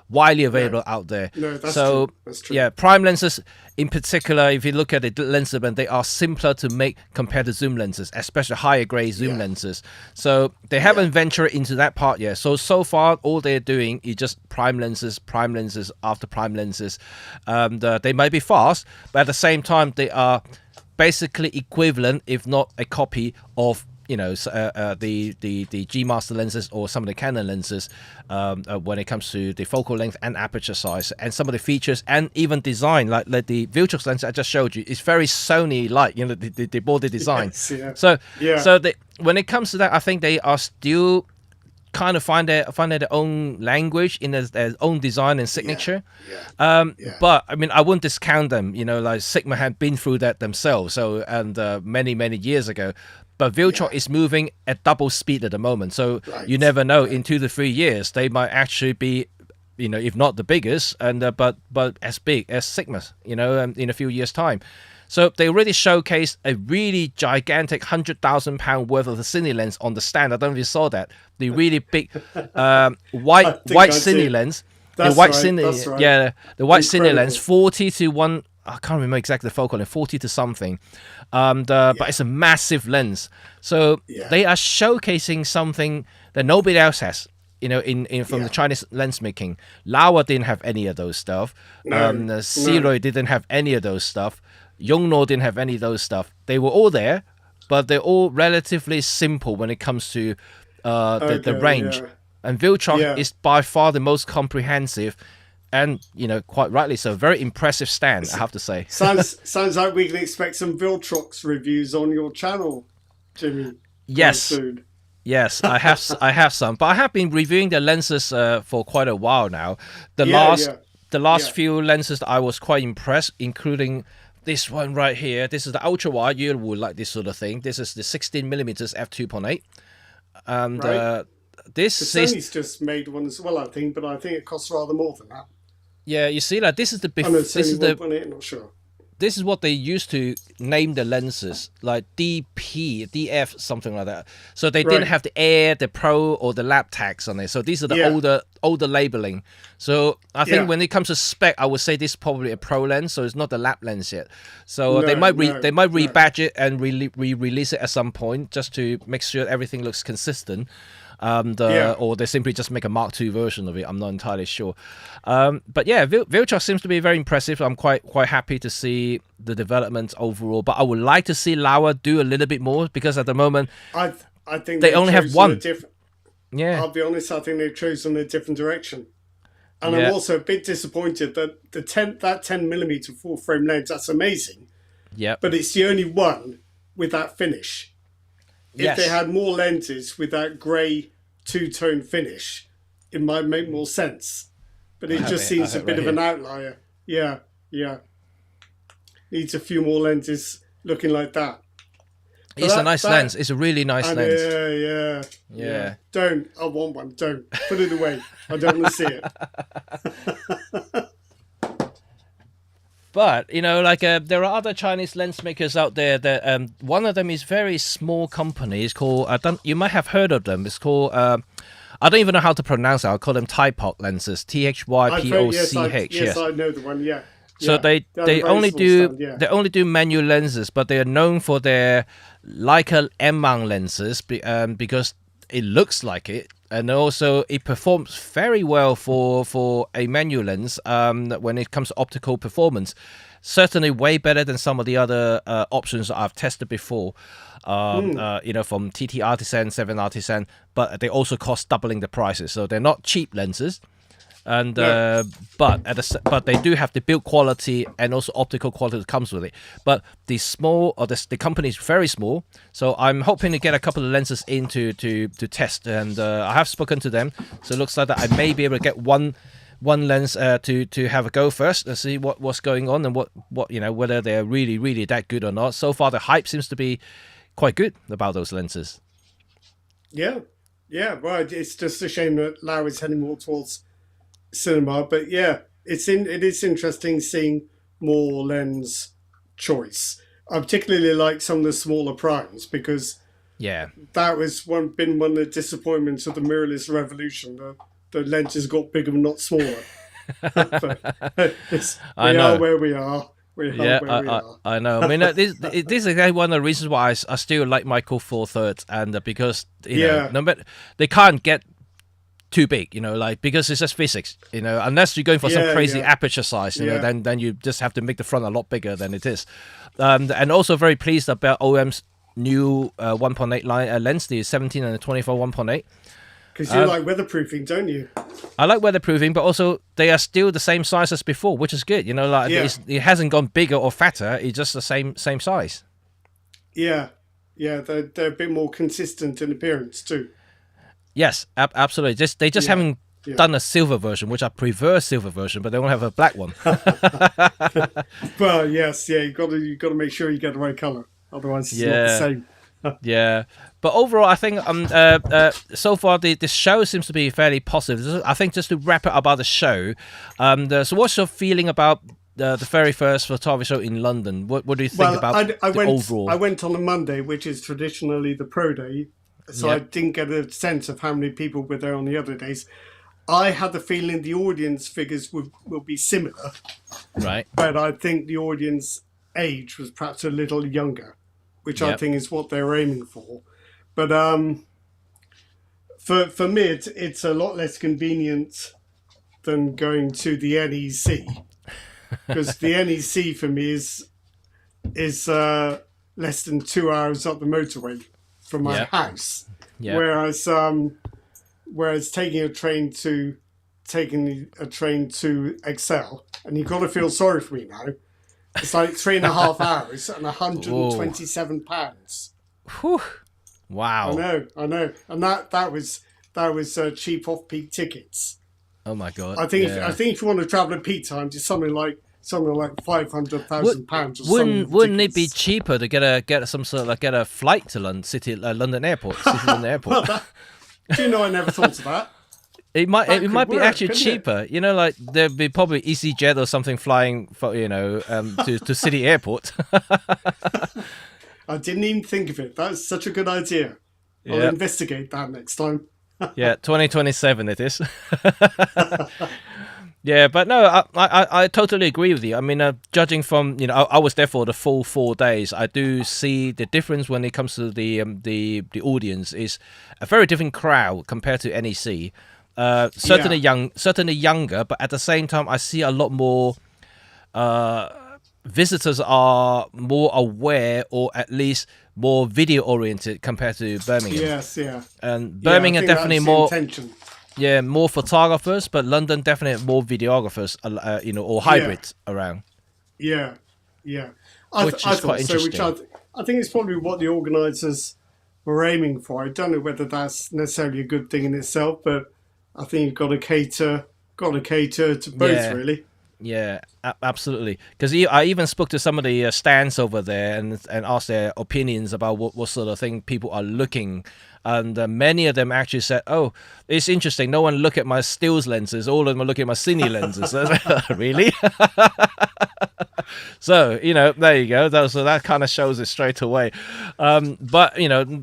widely available out there. No, that's true. That's true. Yeah, prime lenses in particular, if you look at the lens development, they are simpler to make compared to zoom lenses, especially higher grade zoom lenses. So they haven't ventured into that part yet. So far, all they're doing is just prime lenses after prime lenses. They might be fast, but at the same time, they are basically equivalent, if not a copy of the G Master lenses or some of the Canon lenses when it comes to the focal length and aperture size and some of the features and even design, like the Viltrox lens I just showed you is very Sony-like, the body design. Yes, So when it comes to that, I think they are still kind of find their own language in their own design and signature. But I mean, I wouldn't discount them. Like Sigma had been through that themselves, many years ago. But Viltrox is moving at double speed at the moment, so you never know. In 2 to 3 years, they might actually be, if not the biggest, and but as big as Sigma, in a few years' time. So they already showcased a really gigantic £100,000 worth of the Cine lens on the stand. I don't know if you saw that. The really big white Cine lens. That's the white right, Cine, that's right. yeah, the white Cine lens, 40 to 1 I can't remember exactly the focal length, 40 to something. But it's a massive lens. So they are showcasing something that nobody else has. In from the Chinese lens making. Laowa didn't have any of those stuff. Cine didn't have any of those stuff. Yongnuo didn't have any of those stuff. They were all there, but they're all relatively simple when it comes to the range. Yeah. And Viltrox is by far the most comprehensive, and quite rightly so. Very impressive stand, I have to say. Sounds like we can expect some Viltrox reviews on your channel, Jimmy. Yes. Soon. Yes, I have some, but I have been reviewing the lenses for quite a while now. The last few lenses that I was quite impressed, including this one right here. This is the ultra wide. You will like this sort of thing. This is the 16mm f2.8, and this Sony's just made one as well, I think, but I think it costs rather more than that. Yeah, you see, like this is the this is the 1.8, not sure. This is what they used to name the lenses, like DP, DF, something like that. So they didn't have the Air, the Pro, or the Lab tags on it. So these are the older labeling. So I think when it comes to spec, I would say this is probably a Pro lens, so it's not the Lab lens yet. So they might rebadge it and release it at some point just to make sure everything looks consistent. Or they simply just make a Mark II version of it. I'm not entirely sure. But yeah, Viltrox seems to be very impressive. I'm quite happy to see the development overall. But I would like to see Laowa do a little bit more, because at the moment, I think they only have one. I'll be honest, I think they've chosen a different direction. And I'm also a bit disappointed that that 10mm full frame lens, that's amazing. Yeah. But it's the only one with that finish. If they had more lenses with that grey two-tone finish, it might make more sense. But it just seems a bit of an outlier. Yeah. Needs a few more lenses looking like that. It's a nice lens. It's a really nice lens. Yeah. Don't. I want one. Don't. Put it away. I don't want to see it. But, there are other Chinese lens makers out there that one of them is very small company. It's called, you might have heard of them. It's called, I don't even know how to pronounce it. I'll call them Typoc lenses. THYPOCH. Yes, I know the one, yeah. So they only do manual lenses, but they are known for their Leica M-mount lenses because it looks like it. And also, it performs very well for a manual lens when it comes to optical performance. Certainly way better than some of the other options that I've tested before, from TT Artisan, 7 Artisan, but they also cost doubling the prices. So they're not cheap lenses. And but they do have the build quality and also optical quality that comes with it. But the company is very small, so I'm hoping to get a couple of lenses in to test. And I have spoken to them, so it looks like that I may be able to get one lens to have a go first and see what's going on and what whether they're really that good or not. So far, the hype seems to be quite good about those lenses. Yeah. Well, it's just a shame that Laowa is heading more towards cinema, but it is interesting seeing more lens choice. I particularly like some of the smaller primes, because that was been one of the disappointments of the mirrorless revolution. The lenses got bigger and not smaller. We are where we are. I know. I mean, this is again one of the reasons why I still like Micro Four Thirds, and because they can't get too big, because it's just physics, unless you're going for some crazy aperture size, then you just have to make the front a lot bigger than it is. And also very pleased about OM's new 1.8 line lens, the 17 and the 24 1.8. Because you like weatherproofing, don't you? I like weatherproofing, but also they are still the same size as before, which is good. It hasn't gone bigger or fatter. It's just the same size. Yeah, they're a bit more consistent in appearance too. Yes, absolutely. They just haven't done a silver version, which I prefer silver version, but they won't have a black one. Well, yes, you got to make sure you get the right color, otherwise it's not the same. But overall, I think so far the show seems to be fairly positive. I think just to wrap it up about the show, so what's your feeling about the very first photography show in London? What do you think about the overall? I went on a Monday, which is traditionally the pro day. So I didn't get a sense of how many people were there on the other days. I had the feeling the audience figures will be similar, Right. but I think the audience age was perhaps a little younger, which I think is what they're aiming for. But for me, it's a lot less convenient than going to the NEC, because the NEC for me is less than 2 hours up the motorway from my house. Yeah. Whereas taking a train to Excel, and you've got to feel sorry for me now. It's like 3.5 hours and £127. Whew. Wow. I know, and that was cheap off-peak tickets. Oh my God! I think if you want to travel at peak times, it's something like £500,000. Wouldn't it be cheaper to get a flight to London Airport? Do you know I never thought of that? It might be actually cheaper. You know, like there'd be probably EasyJet or something flying for to City Airport. I didn't even think of it. That's such a good idea. I'll investigate that next time. Yeah, 2027 it is. Yeah, but no, I totally agree with you. I mean, judging from, I was there for the full 4 days. I do see the difference when it comes to the audience is a very different crowd compared to NEC. Certainly younger, but at the same time, I see a lot more visitors are more aware, or at least more video oriented compared to Birmingham. Yes, yeah. And Birmingham definitely more. Intention. Yeah, more photographers, but London definitely more videographers, or hybrids around. Yeah. Which is quite interesting. I think it's probably what the organisers were aiming for. I don't know whether that's necessarily a good thing in itself, but I think you've got to cater to both, really. Yeah, absolutely. Because I even spoke to some of the stands over there and asked their opinions about what sort of thing people are looking. And many of them actually said, "Oh, it's interesting. No one look at my stills lenses. All of them are looking at my Cine lenses." Really? So there you go. So that kind of shows it straight away. But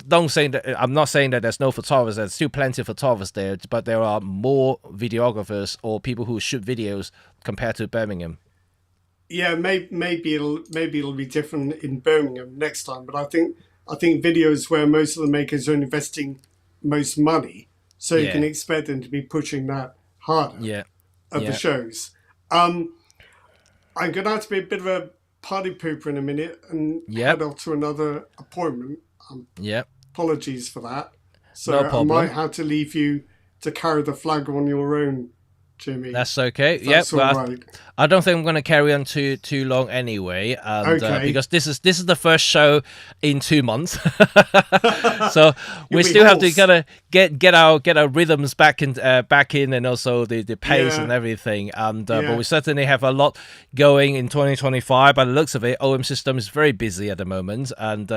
don't say that. I'm not saying that there's no photographers. There's still plenty of photographers there, but there are more videographers or people who shoot videos compared to Birmingham. Yeah, maybe it'll be different in Birmingham next time. But I think videos where most of the makers are investing most money, so you can expect them to be pushing that harder at the shows. I'm going to have to be a bit of a party pooper in a minute and head off to another appointment. Apologies for that. So no problem. I might have to leave you to carry the flag on your own, Jimmy. That's okay. That's all right. I don't think I'm going to carry on too long anyway, because this is the first show in 2 months, so we still have to kind of get our rhythms back in, and also the pace and everything. And but we certainly have a lot going in 2025. By the looks of it, OM System is very busy at the moment, and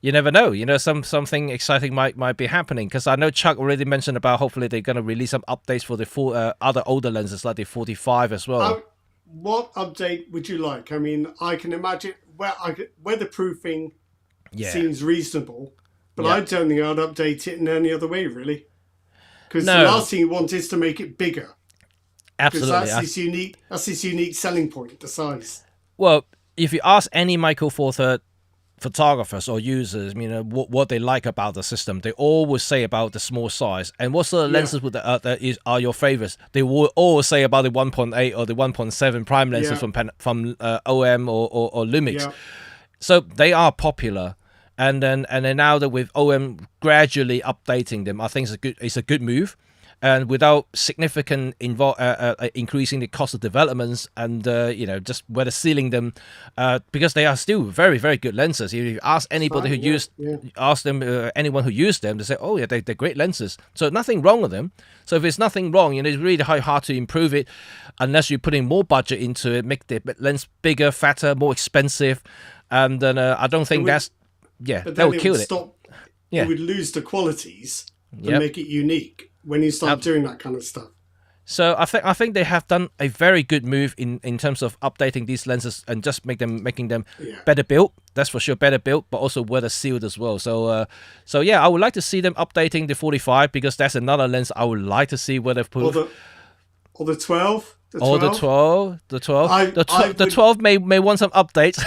you never know. Something exciting might be happening, because I know Chuck already mentioned about hopefully they're going to release some updates for the other older lenses like the 45 as well. What update would you like? I mean, I can imagine weatherproofing seems reasonable, but I don't think I'd update it in any other way, really. Because the last thing you want is to make it bigger. Absolutely. Because that's this unique selling point, the size. Well, if you ask any Micro Four Third photographers or users, what they like about the system, they always say about the small size. And what sort of lenses are your favorites? They will always say about the 1.8 or the 1.7 prime lenses from OM or Lumix. Yeah. So they are popular. And then now that with OM gradually updating them, I think it's a good move. And without significant increasing the cost of developments and just whether sealing them, because they are still very, very good lenses. If you ask anybody anyone who used them, they say, "Oh yeah, they're great lenses." So nothing wrong with them. So if there's nothing wrong, it's really hard to improve it unless you're putting more budget into it, make the lens bigger, fatter, more expensive, and then I don't think that would kill it. You would lose the qualities to make it unique when you start doing that kind of stuff. So I think they have done a very good move in terms of updating these lenses and just making them Yeah. better built. That's for sure, better built, but also weather sealed as well. So yeah, I would like to see them updating the 45 because that's another lens I would like to see whether Or the 12. or the 12, the would, 12 may want some updates.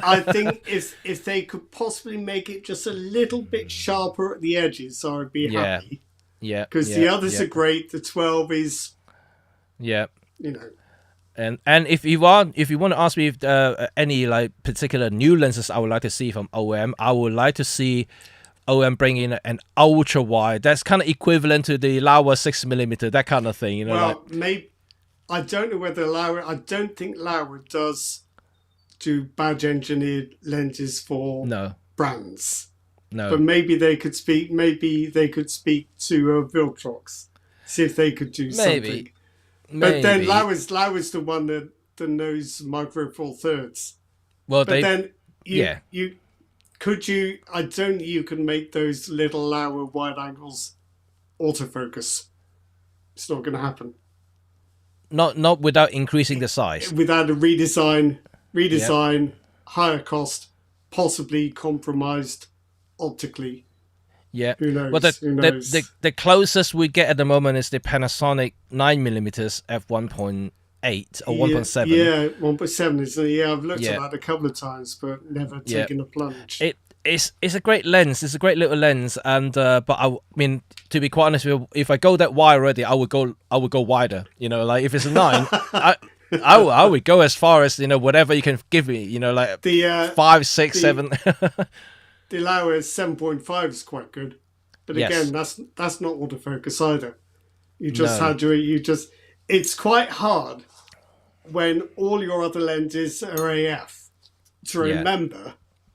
I think if they could possibly make it just a little bit sharper at the edges, I would be happy. Yeah, because the others are great. The 12 is, you know. And if you want to ask me if any like particular new lenses I would like to see from OM, I would like to see OM bring in an ultra wide. That's kind of equivalent to the Laowa 6mm, that kind of thing. You know. Well, maybe I don't know whether Laowa. I don't think Laowa does do badge engineered lenses for brands. No, but maybe they could speak. Maybe they could speak to Viltrox, see if they could do something. But then Laowa's the one that knows micro four thirds. Well, but then you could you. I don't think you can make those little Laowa wide angles autofocus. It's not going to happen. Not without increasing the size. Without a redesign, higher cost, possibly compromised optically. Yeah. Who knows? Well, the closest we get at the moment is the Panasonic 9mm f1.8 or 1.7. Yeah, 1.7 is. Yeah, I've looked at that a couple of times, but never taken a plunge. It's a great lens. It's a great little lens, and but I mean, to be quite honest with you, if I go that wide already, I would go wider. You know, like if it's a 9, I would go as far as, you know, whatever you can give me. You know, like the 5, 6, 7. The Laowa 7.5 is quite good, but again, that's not autofocus either. You just had to. It's quite hard when all your other lenses are AF to remember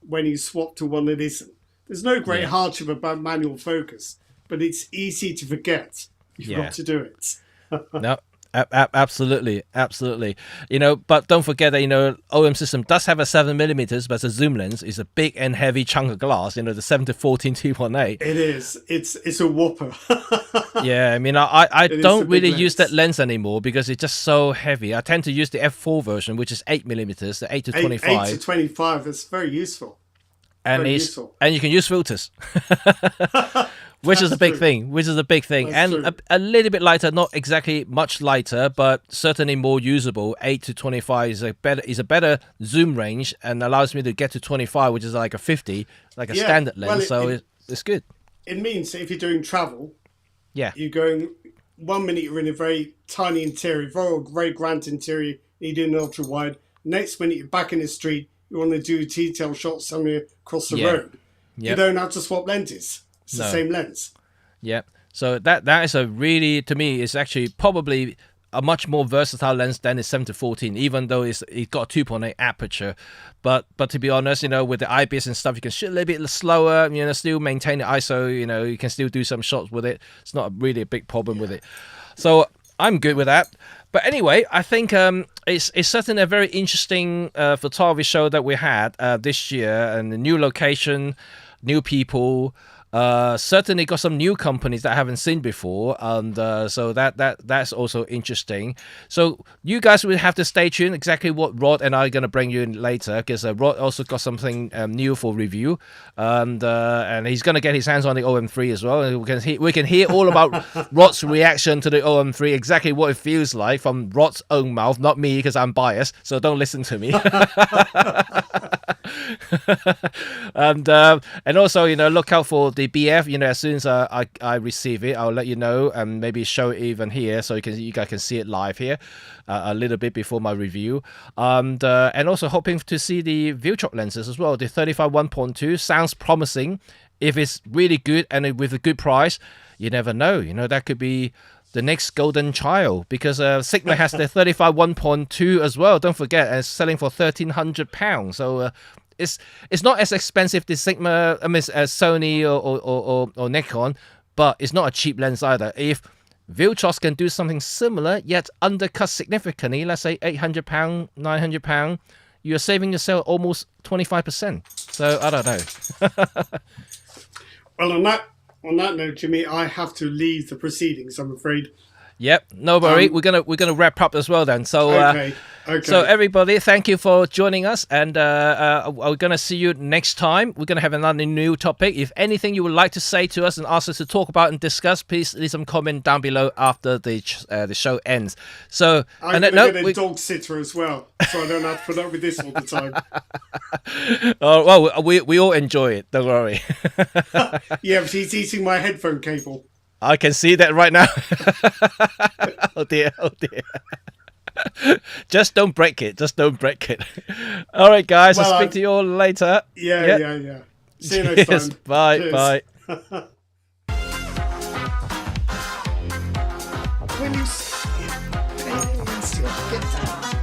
when you swap to one that isn't. There's no great hardship about manual focus, but it's easy to forget. You've got to do it. No, absolutely. You know, but don't forget that, you know, OM system does have a 7mm, but the zoom lens is a big and heavy chunk of glass. You know, the 7-14 2.8. It is. It's a whopper. Yeah, I mean, I don't really use that lens anymore because it's just so heavy. I tend to use the f4 version, which is 8mm, the 8-25. 8-25. That's very useful. And and you can use filters. Which is a big thing. And a little bit lighter, not exactly much lighter, but certainly more usable. 8-25 is a better zoom range and allows me to get to 25, which is like a 50, like a standard lens. So it's good. It means that if you're doing travel, you're going 1 minute you're in a very tiny interior, very grand interior, you do an ultra wide. Next minute you're back in the street, you want to do detail shots somewhere across the road. You don't have to swap lenses. It's the same lens. Yeah. So that is a really, to me, it's actually probably a much more versatile lens than the 7-14, even though it's got a 2.8 aperture. But to be honest, you know, with the IBIS and stuff, you can shoot a little bit slower, you know, still maintain the ISO, you know, you can still do some shots with it. It's not really a big problem with it. So I'm good with that. But anyway, I think it's certainly a very interesting photography show that we had this year, and the new location, new people. Certainly got some new companies that I haven't seen before, and so that's also interesting. So you guys will have to stay tuned exactly what Rod and I are going to bring you in later, because Rod also got something new for review, and he's going to get his hands on the OM3 as well, and we can hear all about Rod's reaction to the OM3, exactly what it feels like from Rod's own mouth, not me, because I'm biased, so don't listen to me. And also, you know, look out for the BF. You know, as soon as I receive it, I'll let you know, and maybe show it even here, so you guys can see it live here a little bit before my review. And also hoping to see the Viltrox lenses as well. The 35 1.2 sounds promising. If it's really good and with a good price, you never know. You know, that could be the next golden child, because Sigma has the 35 1.2 as well. Don't forget, and it's selling for £1,300. So it's not as expensive as Sigma, Sony or Nikon, but it's not a cheap lens either. If Viltrox can do something similar yet undercut significantly, let's say £800, £900, you're saving yourself almost 25%. So I don't know. Well, on that note, Jimmy, I have to leave the proceedings, I'm afraid. Yep, no worry. We're gonna wrap up as well then. So Okay. so everybody, thank you for joining us, and we're gonna see you next time. We're gonna have another new topic. If anything you would like to say to us and ask us to talk about and discuss, please leave some comment down below after the show ends. So I'm and going to get a dog sitter as well, so I don't have to put up with this all the time. Oh well, we all enjoy it. Don't worry. Yeah, but he's eating my headphone cable. I can see that right now. Oh dear, oh dear. Just don't break it. Just don't break it. All right, guys. I'll speak to you all later. Yeah. See you next time. Bye. Cheers. Bye. When you see it, get down.